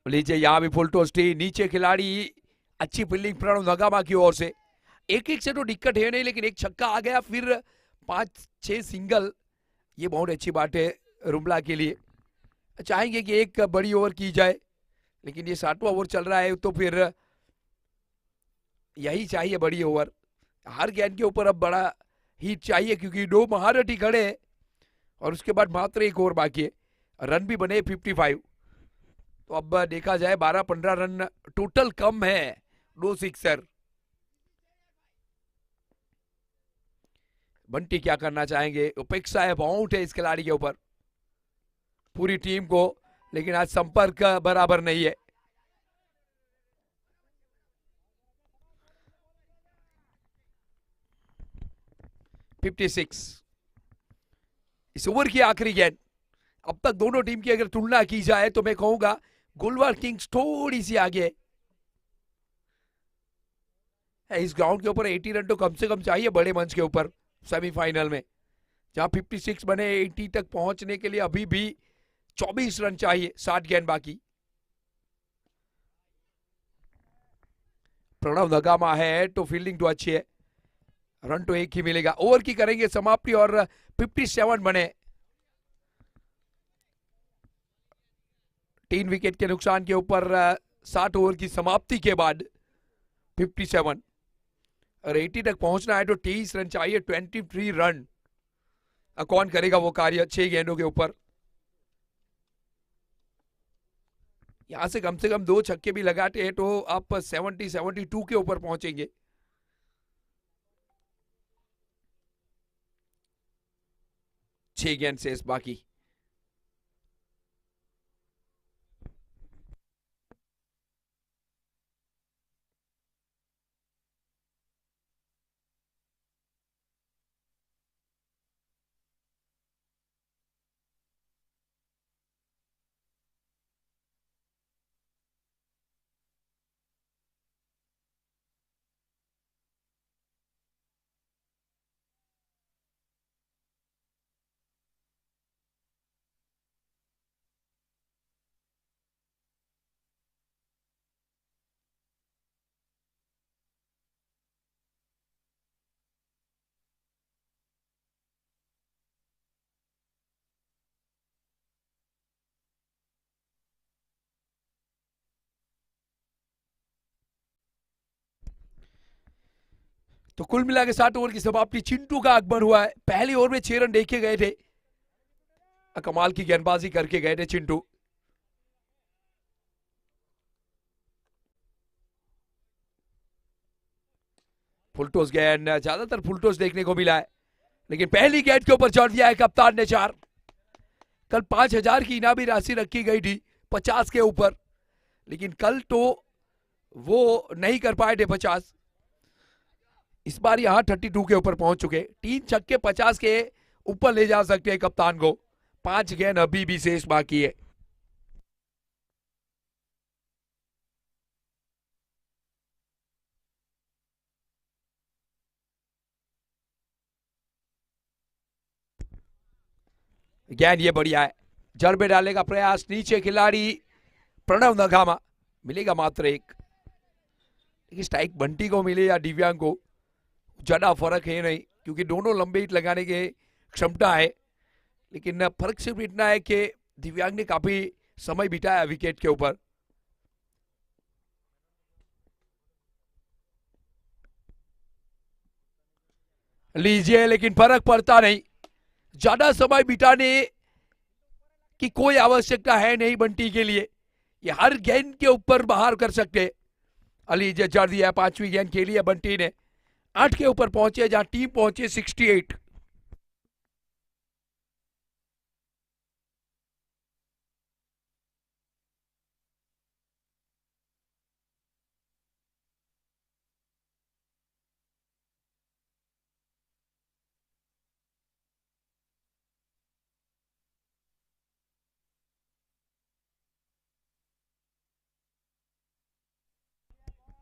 लीजिए यहां भी फुल टॉस थी, नीचे खिलाड़ी, अच्छी फील्डिंग प्रणव नगामा की ओर से। एक एक से तो दिक्कत है नहीं, लेकिन एक छक्का आ गया, फिर 5-6 सिंगल, ये बहुत अच्छी बात है रुमला के लिए। चाहेंगे कि एक बड़ी ओवर की जाए, लेकिन ये 7वां ओवर चल रहा है तो फिर यही चाहिए बड़ी ओवर। हर गेंद के ऊपर अब बड़ा हिट चाहिए, क्योंकि 2 महारथी खड़े हैं और उसके बाद मात्र एक ओवर बाकी है। रन भी बने 55, तो अब देखा जाए 12-15 रन टोटल कम है, 2 सिक्सर। बंटी क्या करना चाहेंगे, उपेक्षा है बहुत है इस खिलाड़ी के ऊपर, पूरी टीम को, लेकिन आज संपर्क बराबर नहीं है। फिफ्टी सिक्स इस ओवर की आखिरी गेंद। अब तक दोनों टीम की अगर तुलना की जाए तो मैं कहूंगा गुलवर्ड किंग्स थोड़ी सी आगे है। इस ग्राउंड के ऊपर 80 रन तो कम से कम चाहिए बड़े मंच के ऊपर सेमीफाइनल में, जहां 56 बने, 80 तक पहुंचने के लिए अभी भी 24 रन चाहिए, 60 गेंद बाकी। प्रणव नगामा है तो फील्डिंग तो अच्छी है, रन तो एक ही मिलेगा। ओवर की करेंगे समाप्ति और 57 बने, 3 विकेट के नुकसान के ऊपर 60 ओवर की समाप्ति के बाद 57 और 80 तक पहुंचना है तो 23 रन चाहिए, 23 रन। कौन करेगा वो कार्य 6 गेंदों के ऊपर। यहां से कम 2 छक्के भी लगाते हैं तो आप 70-72 के ऊपर पहुंचेंगे। छह गेंद शेष बाकी। तो कुल मिला के 60 ओवर की समाप्ति, चिंटू का आगमन हुआ है। पहली ओवर में 6 रन देखे गए थे, कमाल की गेंदबाजी करके गए थे चिंटू। फुलटोस गेंद, ज्यादातर फुलटोस देखने को मिला है, लेकिन पहली गेंद के ऊपर चढ़ दिया है कप्तान ने 4। कल 5,000 की इनामी राशि रखी गई थी 50 के ऊपर, लेकिन कल तो वो नहीं कर पाए थे 50। इस बार यहां 32 के ऊपर पहुंच चुके, 3 छक्के 50 के ऊपर ले जा सकते हैं कप्तान को। 5 गेंद अभी भी शेष बाकी है। गेंद ये बढ़िया है, जड़ में डालने का प्रयास, नीचे खिलाड़ी प्रणव नगामा, मिलेगा मात्र 1। कि स्ट्राइक बंटी को मिले या दिव्यांग को, ज्यादा फर्क है नहीं, क्योंकि दोनों लंबे हिट लगाने के क्षमता है। लेकिन फर्क सिर्फ इतना है कि दिव्यांग ने काफी समय बिताया विकेट के ऊपर। लीजिए, लेकिन फर्क पड़ता नहीं। ज्यादा समय बिताने की कोई आवश्यकता है नहीं बंटी के लिए, ये हर गेंद के ऊपर बाहर कर सकते। अली जड़ दिया 5वीं गेंद खेली है बंटी ने, 8 के ऊपर पहुंचे जहां टीम पहुंचे 68।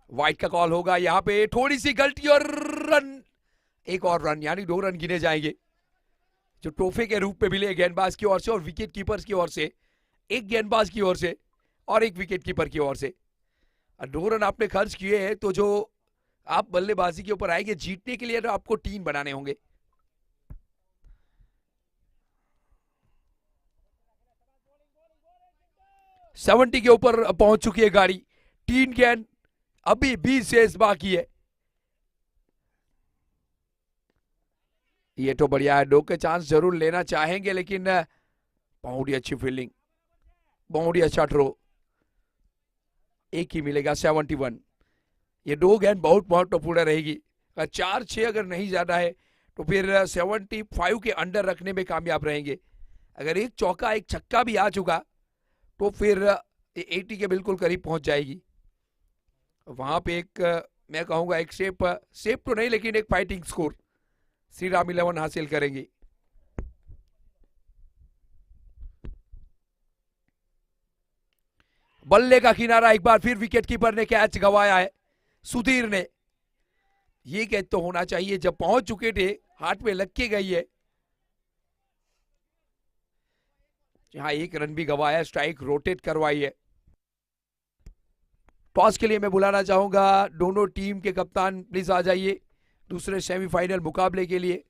वाइट का कॉल होगा यहाँ पे, थोड़ी सी गलती और रन, एक और रन, यानी 2 रन गिने जाएंगे जो तोहफे के रूप में मिले गेंदबाज की ओर से और विकेट कीपर की ओर से। एक गेंदबाज की ओर से और एक विकेट कीपर की ओर से। 2 रन आपने खर्च किए हैं, तो जो आप बल्लेबाजी के ऊपर आएंगे जीतने के लिए, तो आपको 3 बनाने होंगे। सेवेंटी के ऊपर पहुंच चुकी है गाड़ी। 3 गेंद, अभी 20 शेष बाकी है। ये तो बढ़िया है, 2 के चांस जरूर लेना चाहेंगे, लेकिन बहुत ही अच्छी फील्डिंग, बहुत ही अच्छा थ्रो। एक ही मिलेगा 71। ये 2 गेंद बहुत महत्वपूर्ण रहेगी। 4-6 अगर नहीं ज्यादा है तो फिर 75 के अंडर रखने में कामयाब रहेंगे। अगर एक चौका एक छक्का भी आ चुका तो फिर 80 के बिल्कुल करीब पहुंच जाएगी। वहां पे एक मैं कहूंगा एक सेफ, सेफ तो नहीं लेकिन एक फाइटिंग स्कोर श्री राम 11 हासिल करेंगे। बल्ले का किनारा, एक बार फिर विकेट कीपर ने कैच गंवाया है सुधीर ने। ये कैच तो होना चाहिए, जब पहुंच चुके थे हाथ में लग के गई है। जहां एक रन भी गंवाया, स्ट्राइक रोटेट करवाई है। टॉस के लिए मैं बुलाना चाहूंगा दोनों टीम के कप्तान, प्लीज आ जाइए दूसरे सेमीफाइनल मुकाबले के लिए।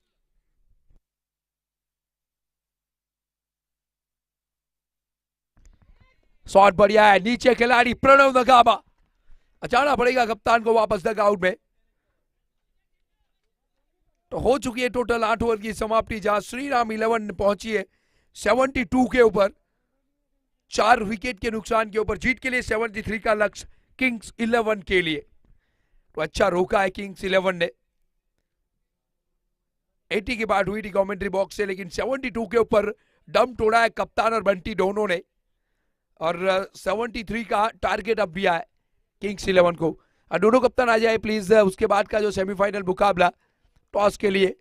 शॉट बढ़िया है, नीचे खिलाड़ी प्रणव नगामा, अचाना पड़ेगा कप्तान को वापस डग आउट में। तो हो चुकी है टोटल 8 ओवर की समाप्ति, जहां श्री राम 11 पहुंची है 72 के ऊपर, 4 विकेट के नुकसान के ऊपर। जीत के लिए 73 का लक्ष्य किंग्स 11 के लिए। तो अच्छा रोका है किंग्स 11 ने। 80 की बात हुई थी कमेंट्री बॉक्स से, लेकिन 72 के ऊपर दम तोड़ा है कप्तान और बंटी दोनों ने। और 73 का टारगेट अब दिया है किंग्स 11 को। दोनों कप्तान आ जाए प्लीज। उसके बाद का जो सेमीफाइनल मुकाबला टॉस के लिए,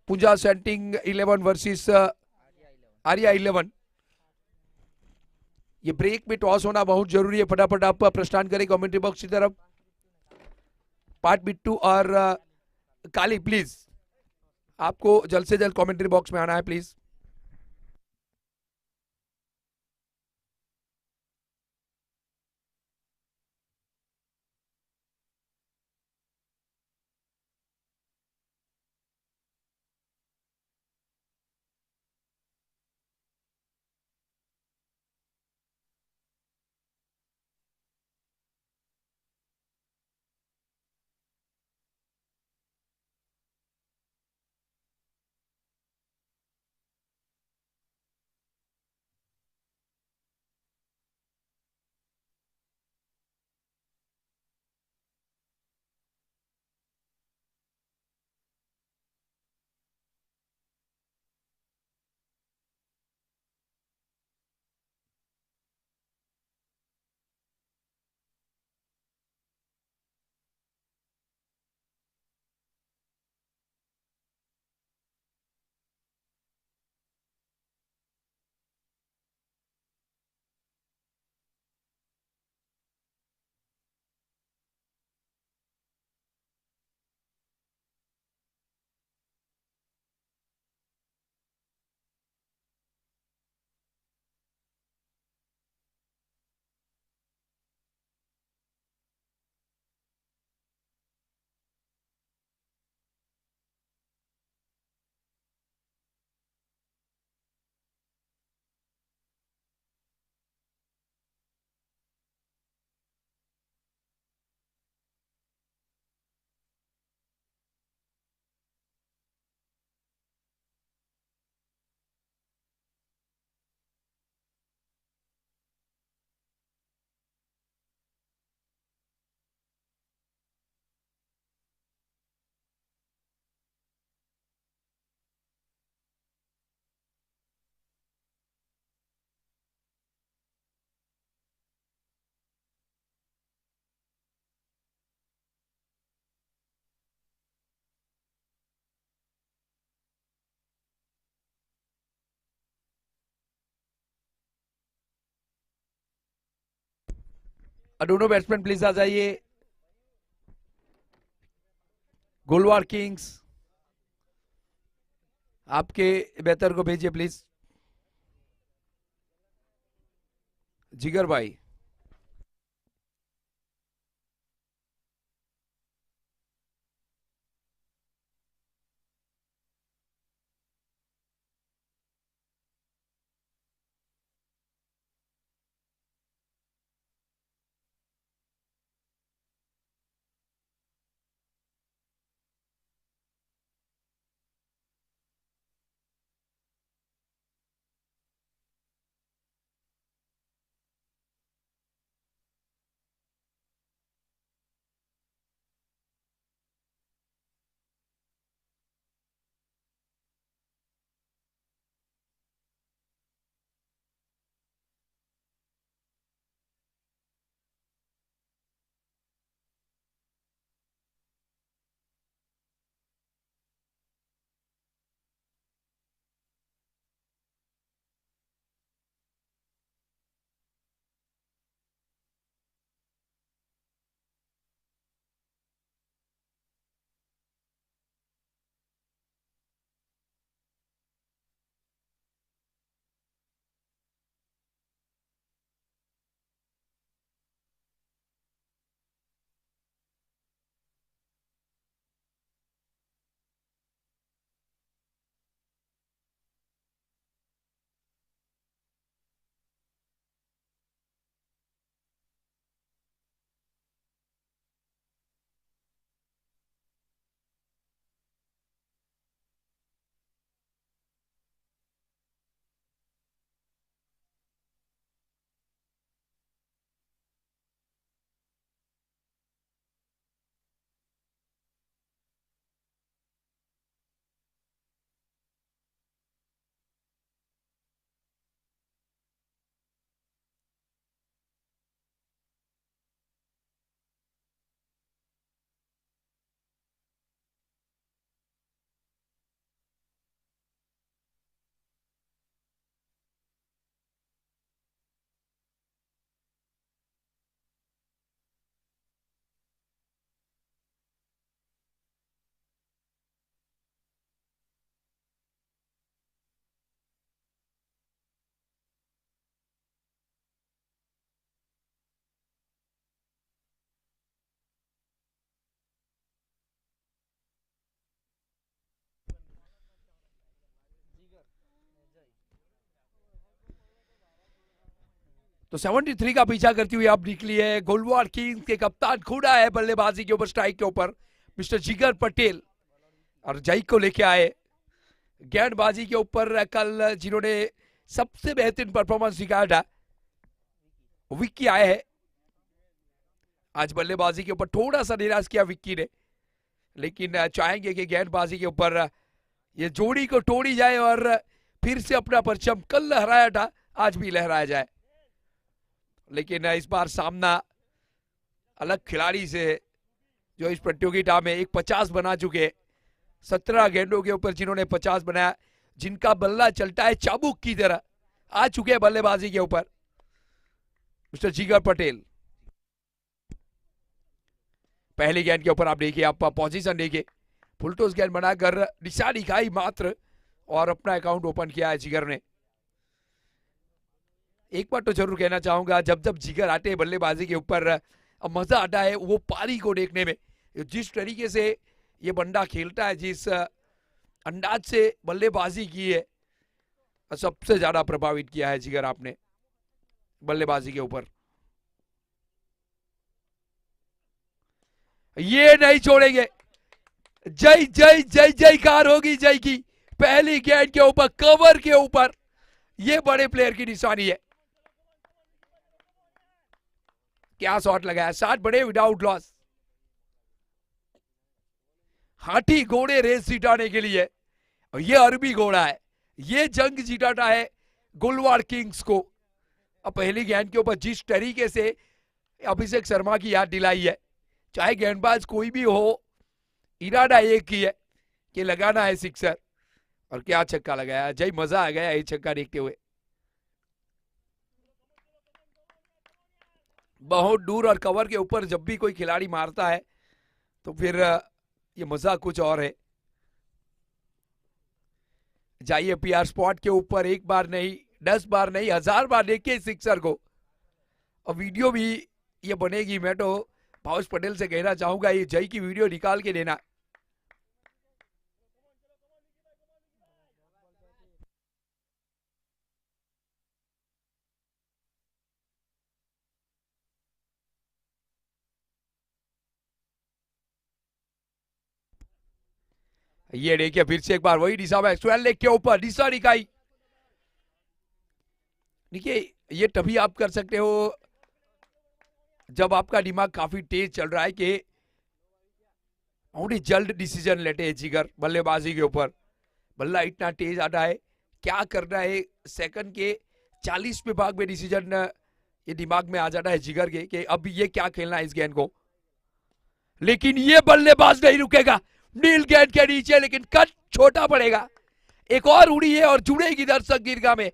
पूंजा सेंटिंग 11 वर्सेस आर्या 11। ये ब्रेक में टॉस होना बहुत जरूरी है, फटाफट आप प्रस्थान करें कमेंट्री बॉक्स की तरफ। पाट बिट्टू और काली प्लीज, आपको जल्द से जल्द कमेंट्री बॉक्स में आना है प्लीज। दोनों बैट्समैन प्लीज आ जाइए। गोलवार किंग्स आपके बेहतर को भेजिए प्लीज। जिगर भाई तो 73 का पीछा करती हुई अब निकली है गोलवार किंग्स के कप्तान खुदा है बल्लेबाजी के ऊपर स्ट्राइक के ऊपर मिस्टर जिगर पटेल और जय को लेके आए गेंदबाजी के ऊपर कल जिन्होंने सबसे बेहतरीन परफॉर्मेंस दिखाया था विक्की आए हैं। आज बल्लेबाजी के ऊपर थोड़ा सा निराश किया विक्की ने, लेकिन चाहेंगे कि गेंदबाजी के ऊपर ये जोड़ी को तोड़ी जाए और फिर से अपना परचम कल लहराया था आज भी लहराया जाए। लेकिन इस बार सामना अलग खिलाड़ी से है जो इस प्रतियोगिता में एक 50 बना चुके, 17 गेंदों के ऊपर जिन्होंने 50 बनाया, जिनका बल्ला चलता है चाबुक की तरह, आ चुके हैं बल्लेबाजी के ऊपर मिस्टर जिगर पटेल। पहली गेंद के ऊपर आप देखिए, आप पोजीशन देखिए, फुलटोस गेंद बनाकर दिशा दिखाई मात्र और अपना अकाउंट ओपन किया है जिगर ने। एक बार तो जरूर कहना चाहूंगा, जब जब जिगर आते हैं बल्लेबाजी के ऊपर मजा आता है वो पारी को देखने में। जिस तरीके से ये बंदा खेलता है, जिस अंदाज से बल्लेबाजी की है, सबसे ज्यादा प्रभावित किया है जिगर आपने बल्लेबाजी के ऊपर। ये नहीं छोड़ेंगे, जय जय जय जयकार होगी जय की। पहली गेंद के ऊपर कवर के ऊपर ये बड़े प्लेयर की निशानी है। क्या शॉट लगाया, 60 बड़े विदाउट लॉस। हाथी घोड़े रेस जिताने के लिए, और ये अरबी घोड़ा है, ये जंग जिताता है गोलवार किंग्स को। अब पहली गेंद के ऊपर जिस तरीके से अभिषेक शर्मा की याद दिलाई है, चाहे गेंदबाज कोई भी हो, इरादा एक ही है कि लगाना है सिक्सर। और क्या छक्का लगाया जय, मजा आ गया ये छक्का देखते हुए। बहुत दूर और कवर के ऊपर जब भी कोई खिलाड़ी मारता है तो फिर ये मजा कुछ और है। जाइए पीआर स्पॉट के ऊपर, एक बार नहीं 10 बार नहीं 1000 बार देखिए सिक्सर को, और वीडियो भी ये बनेगी। मैं तो भावेश पटेल से कहना चाहूंगा ये जय की वीडियो निकाल के देना। ये देखिए फिर से एक बार वही दिशा में 12 लेग के ऊपर दिशा निकाई। देखिए ये तभी आप कर सकते हो जब आपका दिमाग काफी तेज चल रहा है कि बहुत ही जल्द डिसीजन लेते हैं जिगर बल्लेबाजी के ऊपर। बल्ला इतना तेज आता है, क्या करना है सेकंड के 40वें भाग में डिसीजन ये दिमाग में आ जाता है जिगर के कि अब ये क्या खेलना है इस गेंद को। लेकिन ये बल्लेबाज नहीं रुकेगा, नील गेंद के नीचे, लेकिन कट छोटा पड़ेगा। एक और उड़ी है और जुड़ेगी दर्शक दीर्घा में।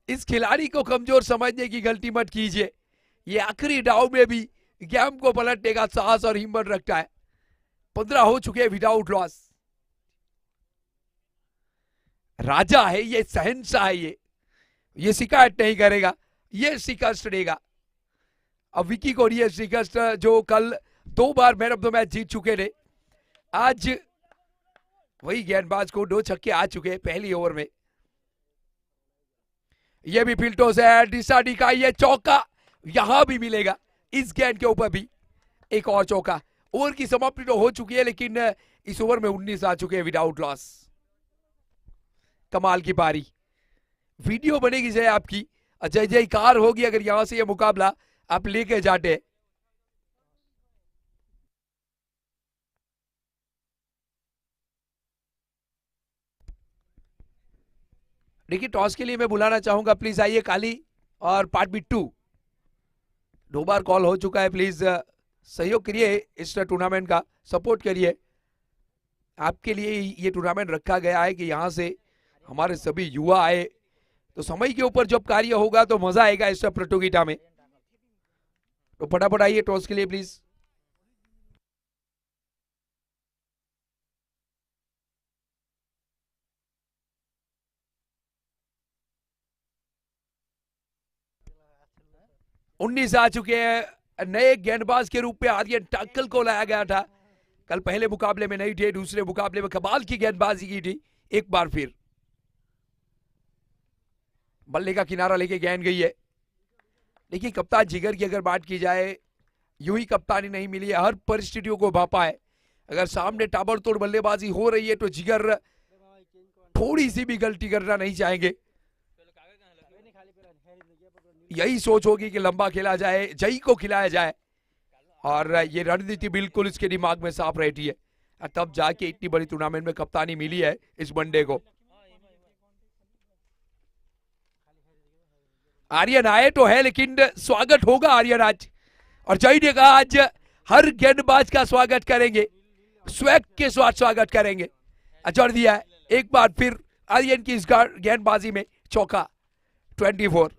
इस खिलाड़ी को कमजोर समझने की गलती मत कीजिए, ये आखिरी दाव में भी गेम को पलटने का साहस और हिम्मत रखता है। 15 हो चुके विदाउट लॉस। राजा है ये, शहंशाह है ये शिकायत नहीं करेगा, ये शिकस्त देगा। अब विकी कोहली शिकस्त जो कल 2 बार मैन ऑफ द मैच जीत चुके थे, आज वही गेंदबाज को 2 छक्के आ चुके पहली ओवर में। ये भी फिल्टो से डिसाडी का ये चौका यहां भी मिलेगा, इस गेंद के ऊपर भी एक और चौका। ओवर की समाप्ति तो हो चुकी है लेकिन इस ओवर में 19 आ चुके हैं विदाउट लॉस। कमाल की पारी, वीडियो बनेगी जय आपकी, जय जयकार होगी अगर यहां से ये मुकाबला आप लेके जाते। देखिए टॉस के लिए मैं बुलाना चाहूंगा, प्लीज आइए काली और पार्ट बिट्टू। 2 बार कॉल हो चुका है, प्लीज सहयोग करिए, इस टूर्नामेंट का सपोर्ट करिए। आपके लिए ये टूर्नामेंट रखा गया है कि यहाँ से हमारे सभी युवा आए, तो समय के ऊपर जब कार्य होगा तो मजा आएगा इस प्रतियोगिता में। तो फटाफट आइए टॉस के लिए प्लीज। उन्नीस आ चुके हैं। नए गेंदबाज के रूप में आर्यन टाकल को लाया गया था, कल पहले मुकाबले में नहीं थे, दूसरे मुकाबले में कमाल की गेंदबाजी की थी। एक बार फिर बल्ले का किनारा लेके गेंद गई है। देखिए कप्तान जिगर की अगर बात की जाए, यूं ही कप्तानी नहीं मिली है, हर परिस्थितियों को भापा है। अगर सामने ताबड़तोड़ बल्लेबाजी हो रही है तो जिगर थोड़ी सी भी गलती करना नहीं चाहेंगे। यही सोच होगी कि लंबा खेला जाए, जई को खिलाया जाए, और ये रणनीति बिल्कुल इसके दिमाग में साफ रहती है, तब जाके इतनी बड़ी टूर्नामेंट में कप्तानी मिली है इस वनडे को। आर्यन आए तो है लेकिन स्वागत होगा आर्यन आज, और जय ने कहा आज हर गेंदबाज का स्वागत करेंगे, स्वैग के साथ स्वागत करेंगे। जोर दिया है एक बार फिर आर्यन की इस गेंदबाजी में चौका। 24।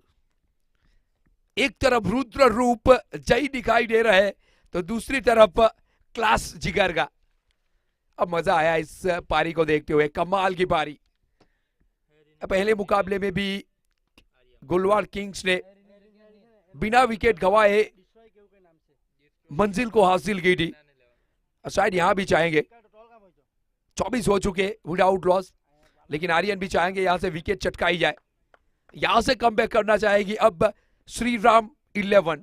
एक तरफ रुद्र रूप जय दिखाई दे रहा है तो दूसरी तरफ क्लास जिगर का। अब मजा आया इस पारी को देखते हुए, कमाल की पारी। पहले मुकाबले में भी गुलवार किंग्स ने बिना विकेट गवाए मंजिल को हासिल की थी, शायद यहां भी चाहेंगे। 24 हो चुके विदाउट लॉस, लेकिन आर्यन भी चाहेंगे यहां से विकेट चटकाई जाए, यहां से कमबैक करना चाहेगी अब श्री राम 11।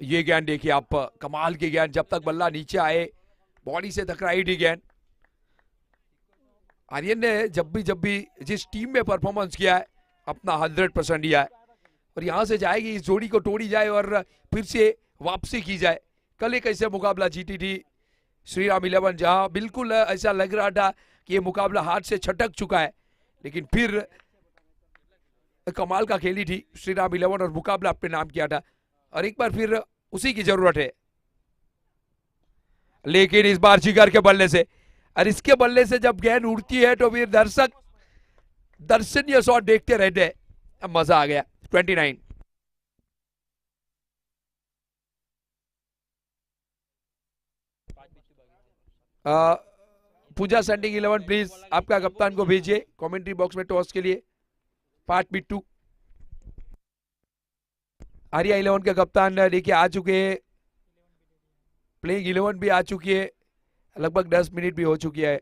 ये गेंद देखिए आप, कमाल की गेंद, जब तक बल्ला नीचे आए बॉडी से टकराई थी गेंद। आर्यन ने जब भी जिस टीम में परफॉर्मेंस किया है अपना 100% दिया है, और यहां से जाएगी इस जोड़ी को तोड़ी जाए और फिर से वापसी की जाए। कल एक ऐसे मुकाबला जीती थी श्री राम 11, जहां बिल्कुल ऐसा लग रहा था कि ये मुकाबला हाथ से छटक चुका है, लेकिन फिर कमाल का खेली थी श्री राम 11 और मुकाबला अपने नाम किया था, और एक बार फिर उसी की जरूरत है। लेकिन इस बार जिगर के बल्ले से, और इसके बल्ले से जब गेंद उड़ती है तो फिर दर्शनीय शॉट देखते रहते हैं, अब मजा आ गया। 29। पूजा सेंडिंग 11 प्लीज, आपका कप्तान को भेजिए कमेंट्री बॉक्स में टॉस के लिए। पार्ट बिट्टू आर्या 11 के कप्तान देखिए आ चुके हैं, प्लेइंग 11 भी आ चुकी है, लगभग 10 मिनट भी हो चुकी है।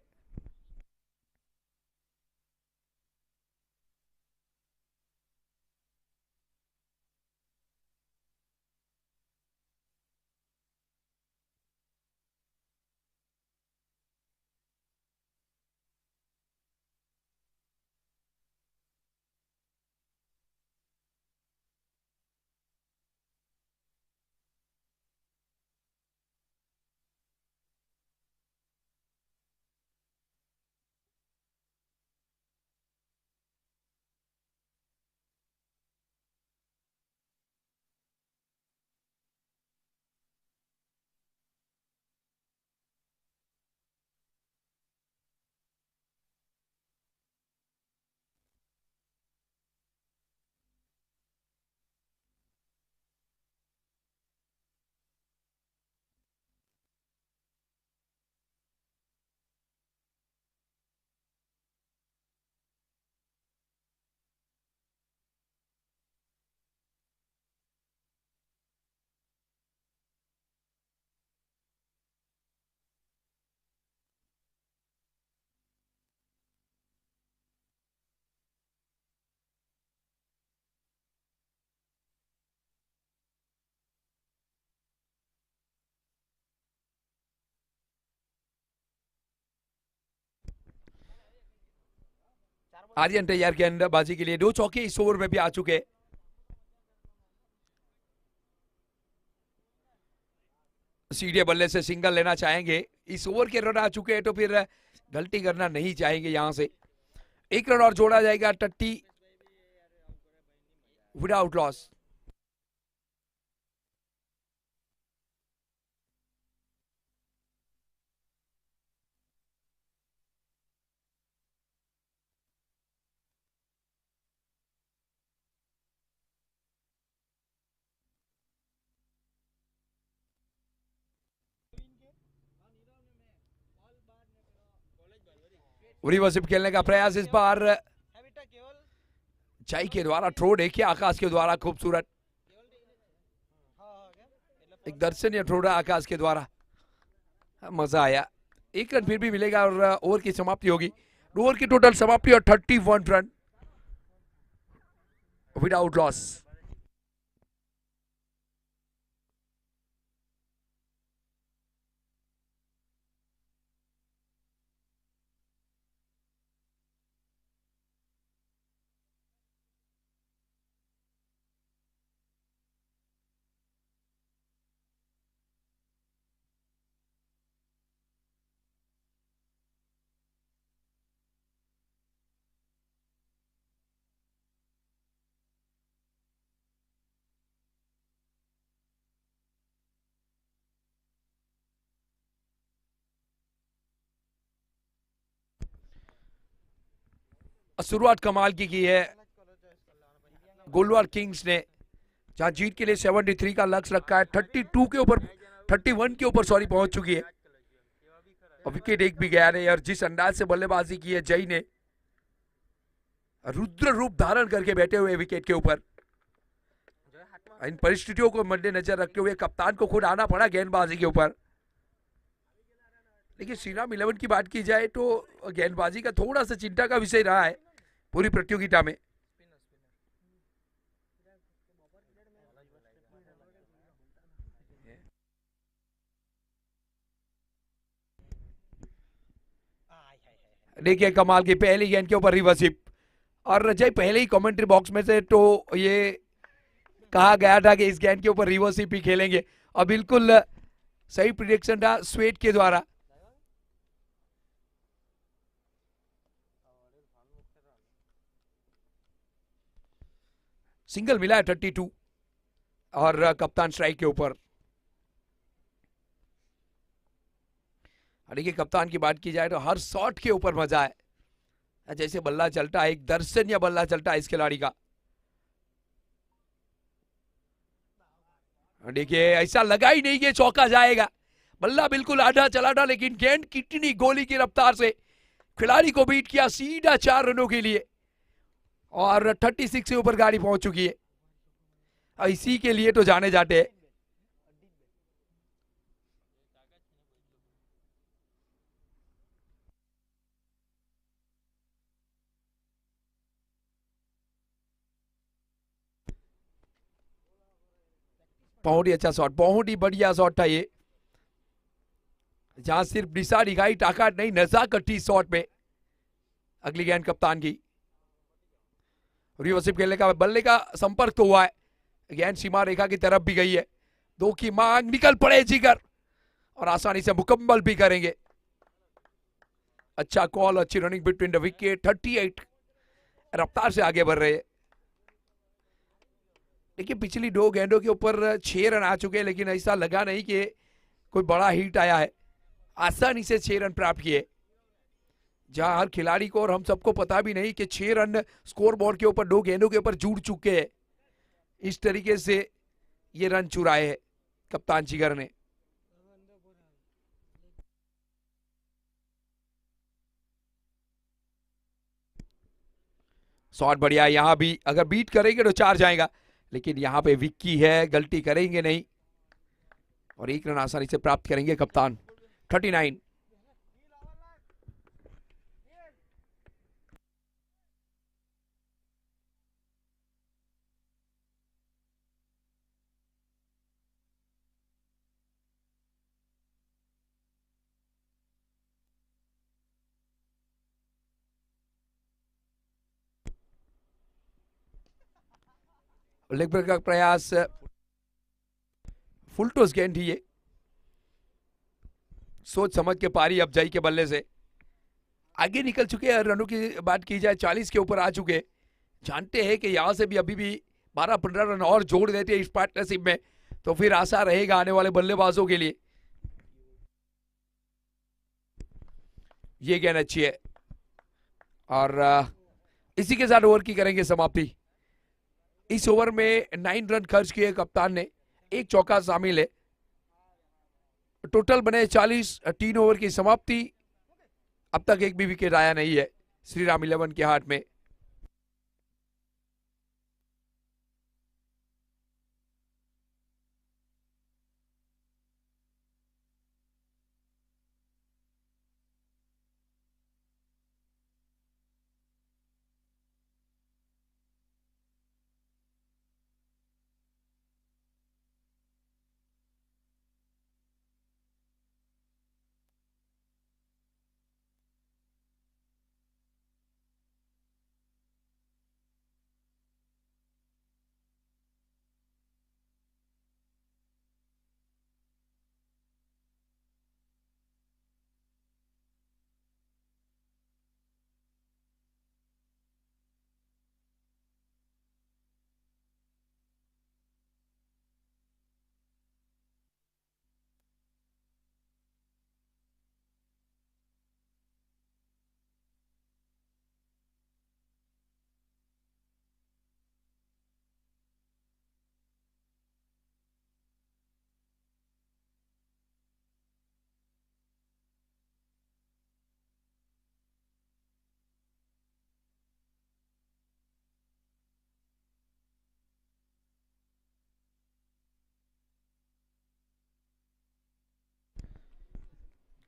आर्यन तैयार के अंदर बाजी के लिए, 2 चौके इस ओवर में भी आ चुके हैं। सीधे बल्ले से सिंगल लेना चाहेंगे, इस ओवर के रन आ चुके हैं तो फिर गलती करना नहीं चाहेंगे। यहां से 1 रन और जोड़ा जाएगा, 30 विदाउट लॉस। रिवर्सिप खेलने का प्रयास इस बार चाई के द्वारा, थ्रो देखिए आकाश के द्वारा, खूबसूरत एक दर्शनीय थ्रो आकाश के द्वारा, मजा आया। 1 रन फिर भी मिलेगा और ओवर की समाप्ति होगी। ओवर की टोटल समाप्ति और 31 रन विदाउट लॉस। शुरुआत कमाल की है गोलवार किंग्स ने, जहां जीत के लिए 73 का लक्ष्य रखा है, 32 के ऊपर 31 के ऊपर सॉरी पहुंच चुकी है। और विकेट एक भी गया नहीं, और जिस अंदाज से बल्लेबाजी की है जय ने, रुद्र रूप धारण करके बैठे हुए विकेट के ऊपर। इन परिस्थितियों को मद्देनजर रखते हुए कप्तान को खुद आना पड़ा गेंदबाजी के ऊपर। लेकिन श्रीराम 11 की बात की जाए तो गेंदबाजी का थोड़ा सा चिंता का विषय रहा है पूरी प्रतियोगिता में। देखिए कमाल की पहली गेंद के ऊपर रिवर्सिप, और रजय पहले ही कमेंट्री बॉक्स में से तो ये कहा गया था कि इस गेंद के ऊपर रिवर्सिप ही खेलेंगे, और बिल्कुल सही प्रिडिक्शन था स्वेट के द्वारा। सिंगल मिला है 32, और कप्तान स्ट्राइक के ऊपर। देखिए कप्तान की बात की जाए तो हर शॉट के ऊपर मजा है, जैसे बल्ला चलता है, एक दर्शनीय बल्ला चलता है इस खिलाड़ी का। देखिए ऐसा लगा ही नहीं कि चौका जाएगा, बल्ला बिल्कुल आधा चला था, लेकिन गेंद कितनी गोली की रफ्तार से खिलाड़ी को बीट किया सीधा 4 रनों के लिए, और 36 से ऊपर गाड़ी पहुंच चुकी है। इसी के लिए तो जाने जाते हैं। बहुत ही अच्छा शॉट, बहुत ही बढ़िया शॉट था ये, जहां सिर्फ दिशा दिखाई, ताकत नहीं, नजाकत थी शॉट में। अगली गेंद कप्तान की, रिवर्सिव खेलने का, बल्ले का संपर्क तो हुआ है, गेंद सीमा रेखा की तरफ भी गई है। 2 की मांग, निकल पड़े जिगर, और आसानी से मुकम्मल भी करेंगे। अच्छा कॉल, अच्छी रनिंग बिटवीन द विकेट। 38 रफ्तार से आगे बढ़ रहे हैं। देखिए पिछली 2 गेंदों के ऊपर 6 रन आ चुके हैं, लेकिन ऐसा लगा नहीं कि कोई बड़ा हिट आया है। आसानी से 6 रन प्राप्त किए, जहां हर खिलाड़ी को और हम सबको पता भी नहीं कि 6 रन स्कोर बोर्ड के ऊपर 2 गेंदों के ऊपर जुड़ चुके हैं। इस तरीके से ये रन चुराए हैं कप्तान जिगर ने। शॉट बढ़िया है, यहां भी अगर बीट करेंगे तो 4 जाएगा, लेकिन यहां पे विक्की है, गलती करेंगे नहीं, और 1 रन आसानी से प्राप्त करेंगे कप्तान। 39। लेग ब्रेक का प्रयास, फुल टॉस गेंद थी ये, सोच समझ के पारी अफजाई के बल्ले से आगे निकल चुके हैं। रनों की बात की जाए 40 के ऊपर आ चुके, जानते हैं कि यहां से भी अभी भी 12-15 रन और जोड़ देते हैं इस पार्टनरशिप में, तो फिर आशा रहेगा आने वाले बल्लेबाजों के लिए। ये गेंद अच्छी है, और इसी के साथ ओवर की करेंगे समाप्ति। इस ओवर में 9 रन खर्च किए कप्तान ने, 1 चौका शामिल है, टोटल बने 40। 3 ओवर की समाप्ति, अब तक एक भी विकेट आया नहीं है श्री राम 11 के हाथ में।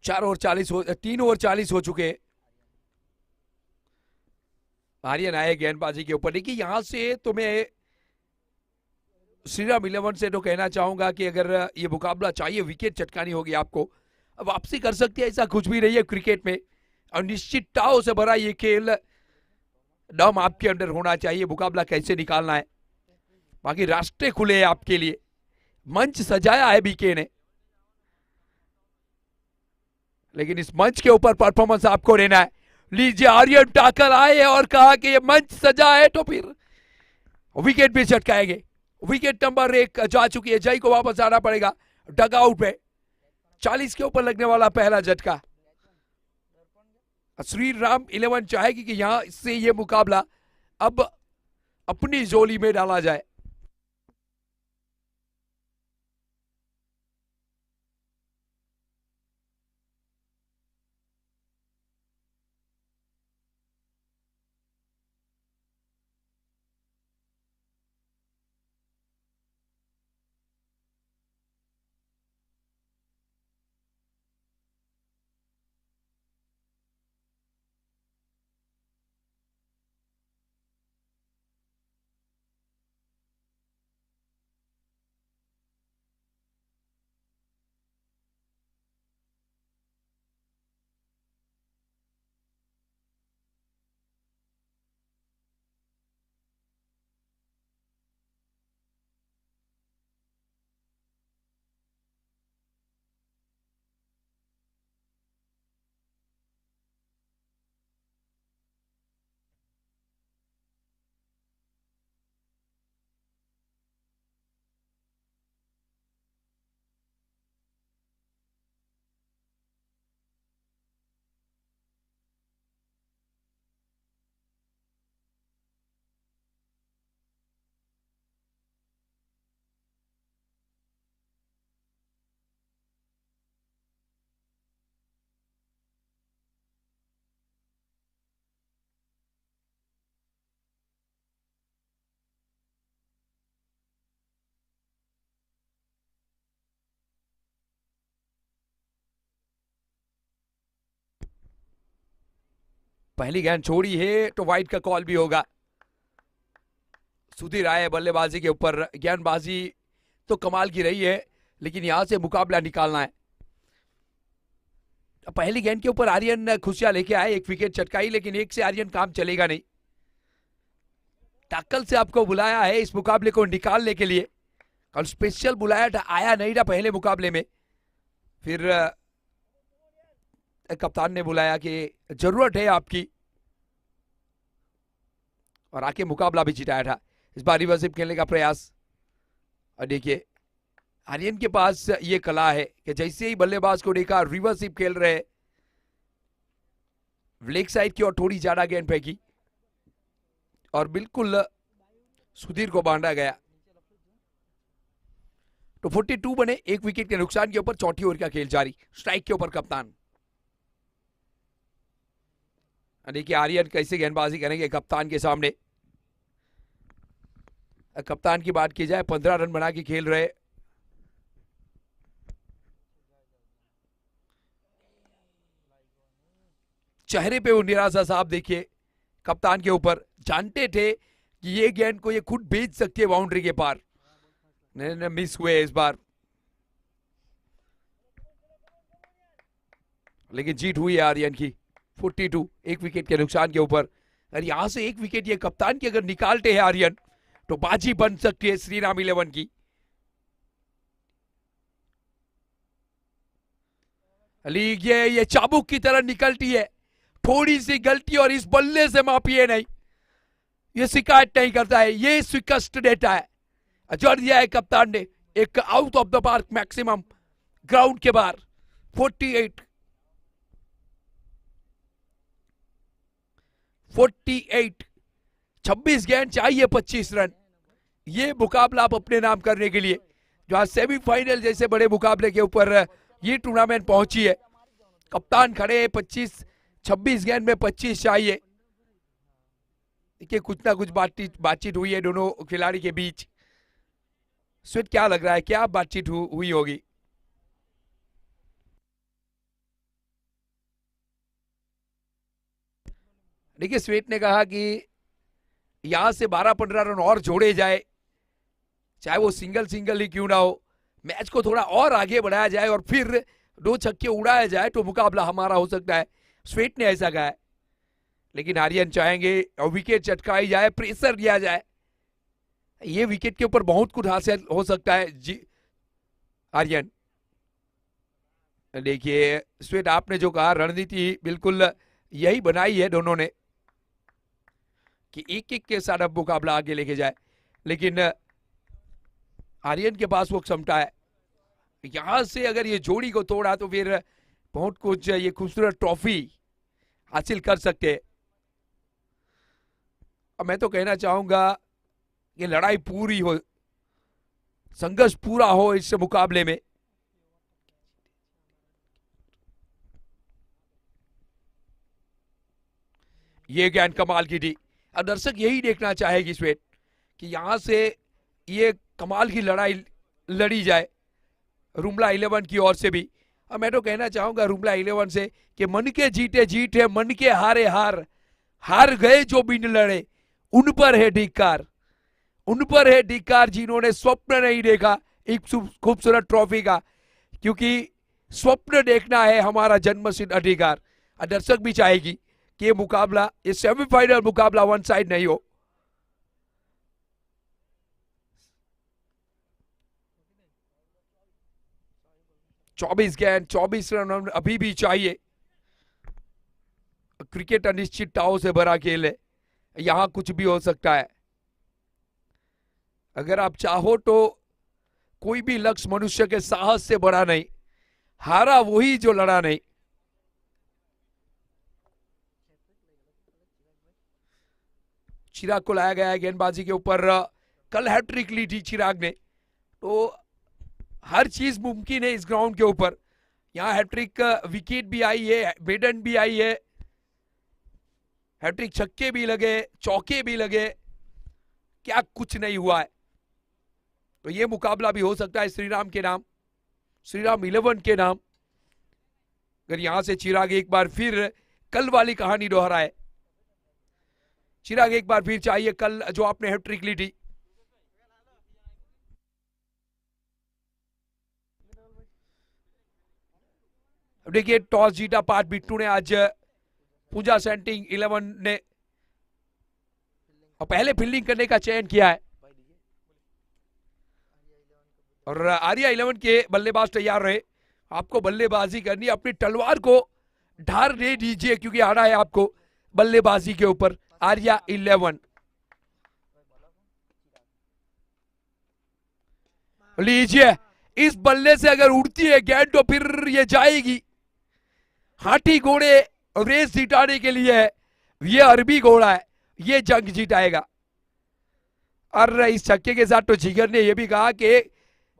चार ओवर 40 हो 3 ओवर 40 हो चुके। आर्यन आए गेंदबाजी के ऊपर। देखिए यहां से तो मैं श्रीराम 11 से तो कहना चाहूंगा कि अगर ये मुकाबला चाहिए, विकेट चटकानी होगी आपको, अब वापसी कर सकती है, ऐसा कुछ भी नहीं है क्रिकेट में, और निश्चितताओं से भरा ये खेल, दम आपके अंदर होना चाहिए मुकाबला कैसे निकालना है। बाकी रास्ते खुले हैं आपके लिए, मंच सजाया है बीके ने, लेकिन इस मंच के ऊपर परफॉर्मेंस आपको लेना है। लीजिए आर्यन टाकर आए और कहा कि ये मंच सजा है तो फिर विकेट भी चटकाएंगे। विकेट नंबर 1 जा चुकी है, जय को वापस आना पड़ेगा डगआउट पे। 40 के ऊपर लगने वाला पहला झटका। श्री राम 11 चाहेगी कि यहां से ये मुकाबला अब अपनी झोली में डाला जाए। पहली गेंद छोड़ी है तो वाइड का कॉल भी होगा। सुधीर आए बल्लेबाजी के ऊपर, गेंदबाजी तो कमाल की रही है लेकिन यहां से मुकाबला निकालना है। पहली गेंद के ऊपर आर्यन खुशियां लेके आए, एक विकेट चटकाई, लेकिन एक से आर्यन काम चलेगा नहीं। टैकल से आपको बुलाया है इस मुकाबले को निकालने के लिए, कल स्पेशल बुलाया था, आया नहीं था पहले मुकाबले में, फिर कप्तान ने बुलाया कि जरूरत है आपकी और आके मुकाबला भी जिताया था। इस बार रिवर्स स्वीप खेलने का प्रयास, और देखिए आर्यन के पास ये कला है कि जैसे ही बल्लेबाज को देखा रिवर्स स्वीप खेल रहे, लेग साइड की ओर थोड़ी ज्यादा गेंद फेंकी और बिल्कुल सुधीर को बांधा गया। तो 42 बने, एक विकेट के नुकसान के ऊपर चौथी ओवर का खेल जारी। स्ट्राइक के ऊपर कप्तान, देखिए आर्यन कैसे गेंदबाजी करेंगे कप्तान के सामने। कप्तान की बात की जाए 15 रन बना के खेल रहे, चेहरे पे वो निराशा साहब देखिए कप्तान के ऊपर, जानते थे कि ये गेंद को ये खुद भेज सकती है बाउंड्री के पार, नहीं मिस हुए इस बार, लेकिन जीत हुई है आर्यन की 42, एक विकेट के नुकसान के ऊपर। और यहां से एक विकेट ये कप्तान की अगर निकालते हैं आर्यन तो बाजी बन सकती है श्रीराम 11 की। लीग ये चाबुक की तरह निकलती है, थोड़ी सी गलती और इस बल्ले से मापिए नहीं, ये शिकायत नहीं करता है, ये शिकस्त देता है। जोड़ दिया है कप्तान ने, एक out of the park maximum ground के बाहर। 48 26 गेंद चाहिए 25 रन, ये मुकाबला आप अपने नाम करने के लिए, जो आज सेमीफाइनल जैसे बड़े मुकाबले के ऊपर ये टूर्नामेंट पहुंची है। कप्तान खड़े 26 गेंद में 25 चाहिए। देखिए कुछ ना कुछ बातचीत हुई है दोनों खिलाड़ी के बीच। स्वेट क्या लग रहा है, क्या बातचीत हुई होगी? देखिए स्वेट ने कहा कि यहां से 12-15 रन और जोड़े जाए, चाहे वो सिंगल ही क्यों ना हो, मैच को थोड़ा और आगे बढ़ाया जाए और फिर 2 छक्के उड़ाया जाए तो मुकाबला हमारा हो सकता है। स्वेट ने ऐसा कहा है, लेकिन आर्यन चाहेंगे और विकेट चटकाई जाए, प्रेशर दिया जाए, ये विकेट के ऊपर बहुत कुछ हासिल हो सकता है जी आर्यन। देखिए स्वेट आपने जो कहा रणनीति बिल्कुल यही बनाई है दोनों ने कि एक के साथ अब मुकाबला आगे लेके जाए, लेकिन आर्यन के पास वो क्षमता है, यहां से अगर ये जोड़ी को तोड़ा तो फिर बहुत कुछ, ये खूबसूरत ट्रॉफी हासिल कर सकते हैं। अब मैं तो कहना चाहूंगा कि लड़ाई पूरी हो, संघर्ष पूरा हो इस मुकाबले में। ये गेंद कमाल की थी। अब दर्शक यही देखना चाहेगी श्वेत कि यहां से ये कमाल की लड़ाई लड़ी जाए रुमला 11 की ओर से भी। अब मैं तो कहना चाहूंगा रुमला 11 से कि मन के जीते जीत है, मन के हारे हार, हार गए जो बिन लड़े उन पर है धिक्कार, उन पर है धिक्कार जिन्होंने स्वप्न नहीं देखा एक खूबसूरत ट्रॉफी का, क्योंकि स्वप्न देखना है हमारा जन्मसिद्ध अधिकार। दर्शक भी चाहेगी कि ये मुकाबला, ये सेमीफाइनल मुकाबला वन साइड नहीं हो। चौबीस गेंद 24 रन अभी भी चाहिए। क्रिकेट अनिश्चितताओं से भरा खेल है, यहां कुछ भी हो सकता है। अगर आप चाहो तो कोई भी लक्ष्य मनुष्य के साहस से बड़ा नहीं, हारा वही जो लड़ा नहीं। चिराग को लाया गया है गेंदबाजी के ऊपर। कल हैट्रिक ली थी चिराग ने, तो हर चीज मुमकिन है इस ग्राउंड के ऊपर। यहां हैट्रिक विकेट भी आई है, मेडन भी आई है, हैट्रिक छक्के भी लगे, चौके भी लगे, क्या कुछ नहीं हुआ है। तो ये मुकाबला भी हो सकता है श्रीराम के नाम, श्रीराम 11 के नाम। अगर यहां से चिराग एक बार फिर कल वाली कहानी दोहराए, चिराग एक बार फिर चाहिए कल जो आपने हैट्रिक ली थी। देखिए टॉस जीता पार्थ बिट्टू ने आज, पूजा सेंटिंग 11 ने और पहले फील्डिंग करने का चयन किया है, और आर्या 11 के बल्लेबाज तैयार रहे। आपको बल्लेबाजी करनी, अपनी तलवार को ढार दे दीजिए क्योंकि आना है आपको बल्लेबाजी के ऊपर। आर्या 11 लीजिए, इस बल्ले से अगर उड़ती है गेंद तो फिर ये जाएगी। हाथी घोड़े रेस जिताने के लिए है, ये अरबी घोड़ा है, ये जंग जिताएगा। और इस छक्के के साथ तो जिगर ने यह भी कहा कि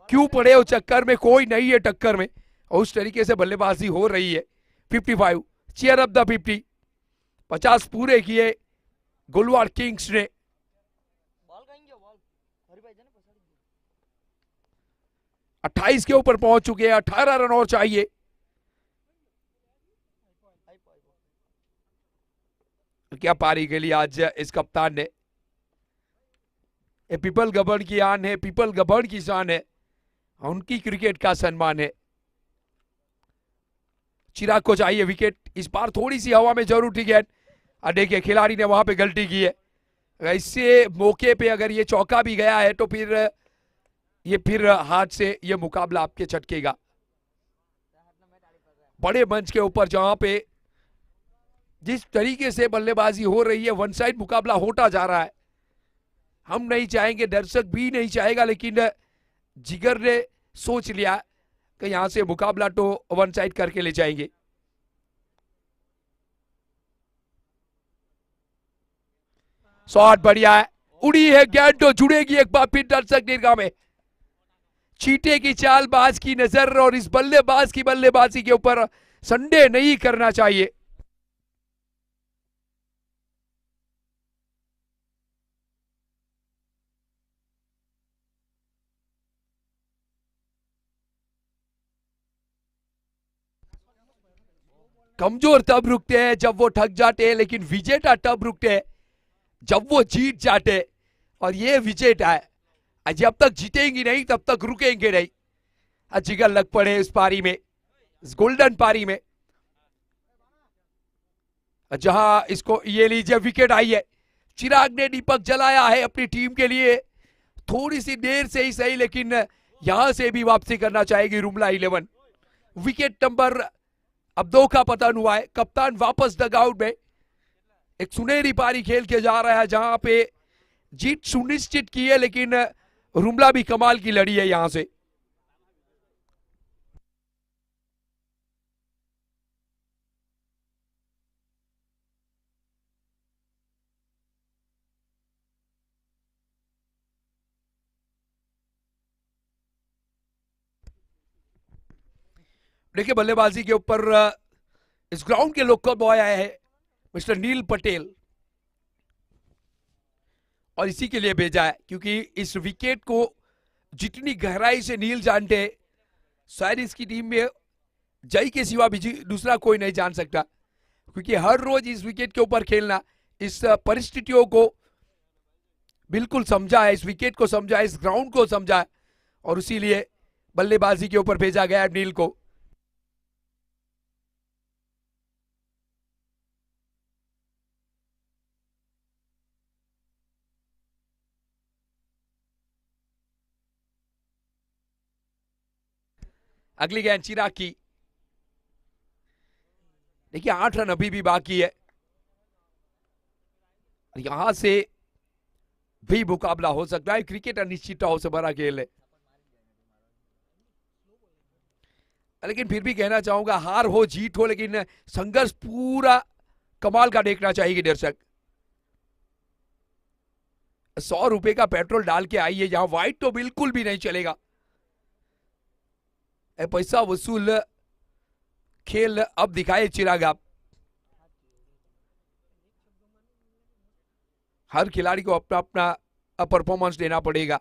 क्यों पड़े हो चक्कर में, कोई नहीं है टक्कर में, और उस तरीके से बल्लेबाजी हो रही है। 55 चीयर अप द 50, 50 पूरे किए गुलवार किंग्स ने। 28 के ऊपर पहुंच चुके हैं, 18 रन और चाहिए। क्या पारी के लिए आज इस कप्तान ने, ये पीपल गबन की आन है, पीपल गबन की शान है, उनकी क्रिकेट का सम्मान है। चिराग को चाहिए विकेट, इस बार थोड़ी सी हवा में जरूर ठीक है। देखिए खिलाड़ी ने वहां पे गलती की है, इससे मौके पे अगर ये चौका भी गया है तो फिर ये फिर हाथ से ये मुकाबला आपके छटकेगा। बड़े मंच के ऊपर जहां पे जिस तरीके से बल्लेबाजी हो रही है, वन साइड मुकाबला होता जा रहा है। हम नहीं चाहेंगे, दर्शक भी नहीं चाहेगा, लेकिन जिगर ने सोच लिया कि यहां से मुकाबला तो वन साइड करके ले जाएंगे। शॉट बढ़िया है, उड़ी है गेंद तो जुड़ेगी एक बार फिर दर्शक दीर्घा में। चीटे की चालबाज की नजर और इस बल्लेबाज की बल्लेबाजी के ऊपर संदेह नहीं करना चाहिए। कमजोर तब रुकते हैं जब वो थक जाते हैं, लेकिन विजेता तब रुकते हैं जब वो जीत जाते। और ये विजेता है, जब तक जीतेंगी नहीं तब तक रुकेंगे नहीं। जिगर लग पड़े इस पारी में, इस गोल्डन पारी में, जहां इसको ये लीजिए विकेट आई है। चिराग ने दीपक जलाया है अपनी टीम के लिए, थोड़ी सी देर से ही सही, लेकिन यहां से भी वापसी करना चाहेगी रुमला 11। विकेट नंबर अब 2 का पतन हुआ है, कप्तान वापस डगआउट में। एक सुनहरी पारी खेल के जा रहा है जहां पे जीत सुनिश्चित की है, लेकिन रुमला भी कमाल की लड़ी है यहां से। देखिए बल्लेबाजी के ऊपर इस ग्राउंड के लोकल बॉय आए हैं मिस्टर नील पटेल, और इसी के लिए भेजा है क्योंकि इस विकेट को जितनी गहराई से नील जानते हैं शायद इसकी टीम में जय के सिवा भी दूसरा कोई नहीं जान सकता, क्योंकि हर रोज इस विकेट के ऊपर खेलना, इस परिस्थितियों को बिल्कुल समझा है, इस विकेट को समझा है, इस ग्राउंड को समझा है, और इसीलिए बल्लेबाजी के ऊपर भेजा गया है नील को। अगली गेंद चिराग की। देखिए 8 रन अभी भी बाकी है, यहां से भी मुकाबला हो सकता है। क्रिकेट अनिश्चितताओं से भरा खेल है, लेकिन फिर भी कहना चाहूंगा हार हो जीत हो, लेकिन संघर्ष पूरा कमाल का देखना चाहिए दर्शक। 100 रुपए का पेट्रोल डाल के आई है, यहां वाइट तो बिल्कुल भी नहीं चलेगा। पैसा वसूल खेल अब दिखाए चिराग आप। हर खिलाड़ी को अपना अपना परफॉर्मेंस देना पड़ेगा।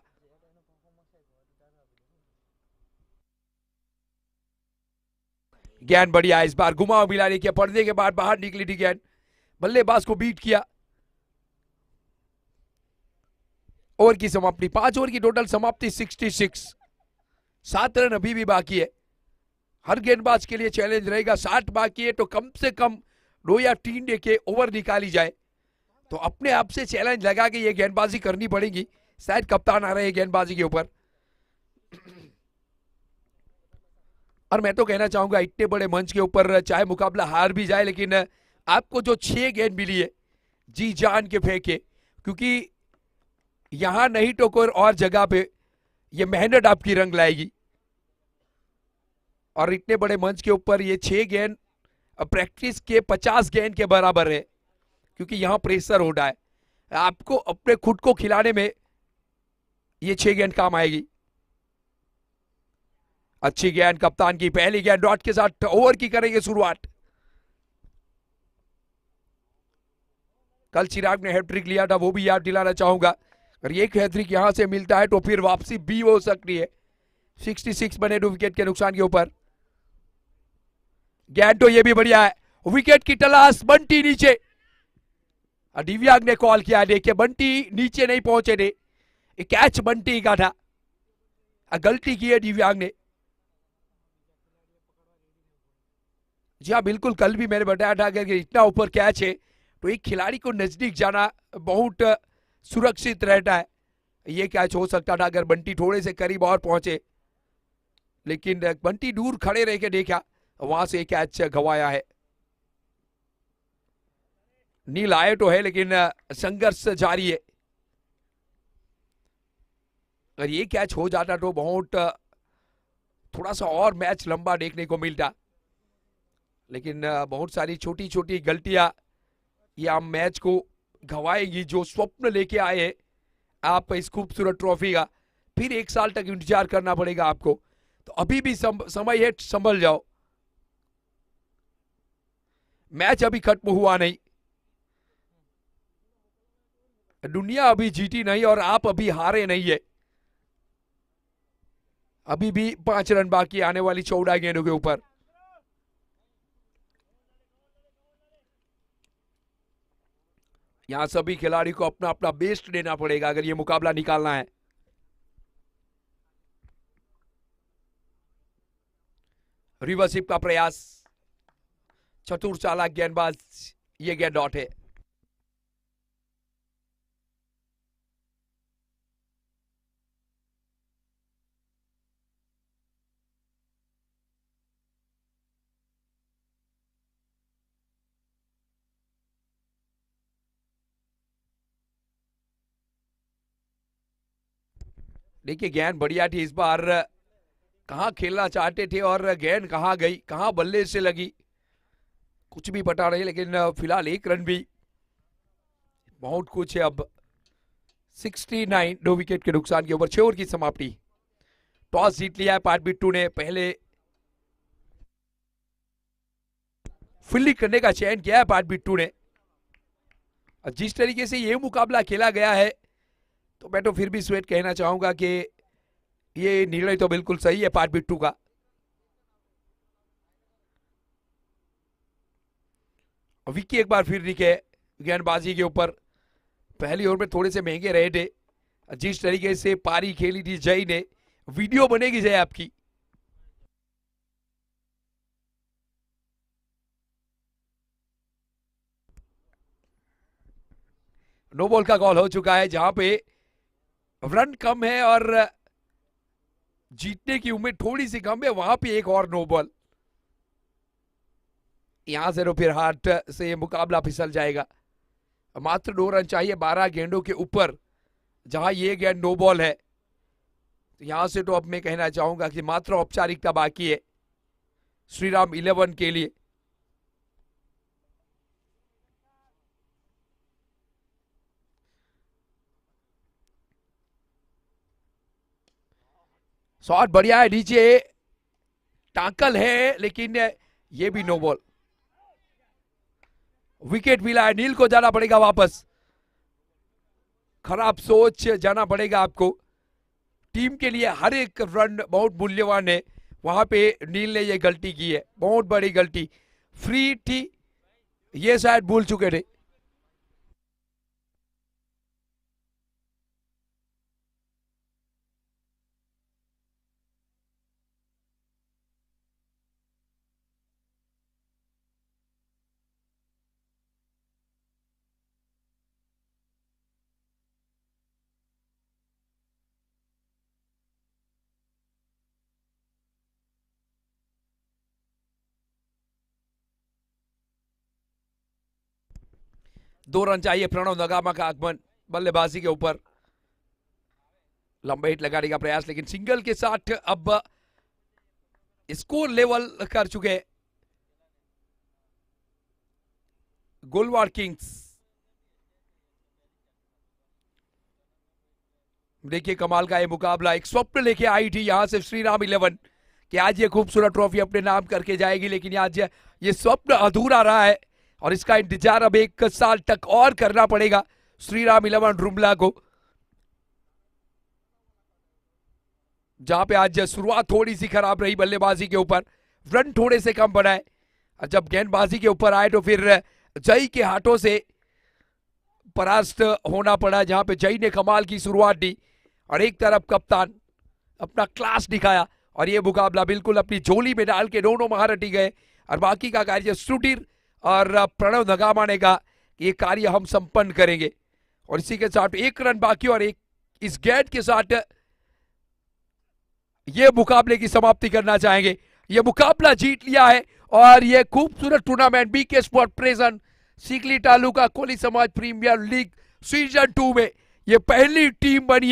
गेंद बढ़िया इस बार, घुमाव मिलाने के पर्दे के बाद बाहर निकली थी गेंद, बल्लेबाज को बीट किया। ओवर की समाप्ति, 5 ओवर की टोटल समाप्ति 66। 7 रन अभी भी बाकी है। हर गेंदबाज के लिए चैलेंज रहेगा, 60 बाकी है तो कम से कम 2 या 3 डे के ओवर निकाली जाए, तो अपने आप से चैलेंज लगा के ये गेंदबाजी करनी पड़ेगी। शायद कप्तान आ रहे हैं गेंदबाजी के ऊपर, और मैं तो कहना चाहूंगा इतने बड़े मंच के ऊपर चाहे मुकाबला हार भी जाए, लेकिन आपको जो 6 गेंद मिली है जी जान के फेंके, क्योंकि यहां नहीं तो कोई और जगह पे ये मेहनत आपकी रंग लाएगी। और इतने बड़े मंच के ऊपर ये 6 गेंद प्रैक्टिस के 50 गेंद के बराबर है, क्योंकि यहां प्रेशर हो रहा है। आपको अपने खुद को खिलाने में ये 6 गेंद काम आएगी। अच्छी गेंद कप्तान की, पहली गेंद डॉट के साथ ओवर की करेंगे शुरुआत। कल चिराग ने हैट्रिक लिया था, वो भी याद दिलाना चाहूंगा, अगर एक हैट्रिक यहां से मिलता है तो फिर वापसी भी हो सकती है। 66 बने 2 विकेट के नुकसान के ऊपर। गेंद तो ये भी बढ़िया है, विकेट की तलाश, बंटी नीचे। दिव्यांग ने कॉल किया, देखिए बंटी नीचे नहीं पहुंचे थे, कैच बंटी का था, गलती की है दिव्यांग ने। जी हाँ बिल्कुल, कल भी मैंने बताया था कि इतना ऊपर कैच है तो एक खिलाड़ी को नजदीक जाना बहुत सुरक्षित रहता है। ये कैच हो सकता था अगर बंटी थोड़े से करीब और पहुंचे, लेकिन बंटी दूर खड़े रह के देखा, वहां से कैच गवाया है। नील आए तो है लेकिन संघर्ष जारी है। अगर ये कैच हो जाता तो बहुत थोड़ा सा और मैच लंबा देखने को मिलता, लेकिन बहुत सारी छोटी छोटी गलतियां ये मैच को गवाएगी। जो स्वप्न लेके आए हैं आप इस खूबसूरत ट्रॉफी का, फिर 1 साल तक इंतजार करना पड़ेगा आपको, तो अभी भी समय है, संभल जाओ। मैच अभी खत्म हुआ नहीं, दुनिया अभी जीती नहीं और आप अभी हारे नहीं है। अभी भी 5 रन बाकी आने वाली 14 गेंदों के ऊपर। यहां सभी खिलाड़ी को अपना अपना बेस्ट देना पड़ेगा अगर ये मुकाबला निकालना है। रिवर्सिप का प्रयास, चतुर चालाक गेंदबाज, ये गेंद डॉट है। देखिए गेंद बढ़िया थी इस बार, कहां खेलना चाहते थे और गेंद कहां गई, कहां बल्ले से लगी, कुछ भी पता नहीं, लेकिन फिलहाल 1 रन भी बहुत कुछ है। अब 69 2 विकेट के नुकसान के ऊपर 6 ओवर की समाप्ति। टॉस जीत लिया है पाट बिट्टू ने, पहले फील्डिंग करने का चयन किया है पाट बिट्टू ने। जिस तरीके से ये मुकाबला खेला गया है तो मैं तो फिर भी स्वेट कहना चाहूंगा कि ये निर्णय तो बिल्कुल सही है पाट बिट्टू का। विक्की एक बार फिर दिखे गेंदबाजी के ऊपर। पहली ओवर में थोड़े से महंगे रहे थे। जिस तरीके से पारी खेली थी जय ने, वीडियो बनेगी जय आपकी। नो बॉल का कॉल हो चुका है जहां पे रन कम है और जीतने की उम्मीद थोड़ी सी कम है, वहां पे एक और नो बॉल। यहां से तो फिर हाथ से ये मुकाबला फिसल जाएगा। मात्र 2 रन चाहिए 12 गेंदों के ऊपर, जहां ये गेंद नो बॉल है। तो यहां से तो अब मैं कहना चाहूंगा कि मात्र औपचारिकता बाकी है श्रीराम 11 के लिए। शॉट बढ़िया है, नीचे टाकल है लेकिन ये भी नो बॉल। विकेट मिला है, नील को जाना पड़ेगा वापस। खराब सोच जाना पड़ेगा आपको। टीम के लिए हर एक रन बहुत मूल्यवान है। वहां पे नील ने ये गलती की है, बहुत बड़ी गलती। फ्री थी, ये शायद भूल चुके थे। दो रन चाहिए प्रणव नगामा का आगमन बल्लेबाजी के ऊपर। लंबे हिट लगाने का प्रयास, लेकिन सिंगल के साथ अब स्कोर लेवल कर चुके गोलवार किंग्स। देखिए कमाल का ये मुकाबला, एक स्वप्न लेके आई थी यहां से श्रीराम 11 कि आज ये खूबसूरत ट्रॉफी अपने नाम करके जाएगी, लेकिन आज ये स्वप्न अधूरा रहा है और इसका इंतजार अब 1 साल तक और करना पड़ेगा श्रीराम 11 रुमला को। जहां पे आज शुरुआत थोड़ी सी खराब रही बल्लेबाजी के ऊपर, रन थोड़े से कम बनाए और जब गेंदबाजी के ऊपर आए तो फिर जय के हाथों से परास्त होना पड़ा। जहां पे जय ने कमाल की शुरुआत दी और एक तरफ कप्तान अपना क्लास दिखाया और ये मुकाबला बिल्कुल अपनी झोली में डाल के दोनों महारथी गए और बाकी का कार्य सुधीर और प्रणव नगामा ने कहा कि ये कार्य हम संपन्न करेंगे। और इसी के साथ 1 रन बाकी और एक इस गेंद के साथ ये मुकाबले की समाप्ति करना चाहेंगे। ये मुकाबला जीत लिया है और ये खूबसूरत tournament BK sport present Sikli taluka Koli Samaj premier league season 2 में ये पहली टीम बनी।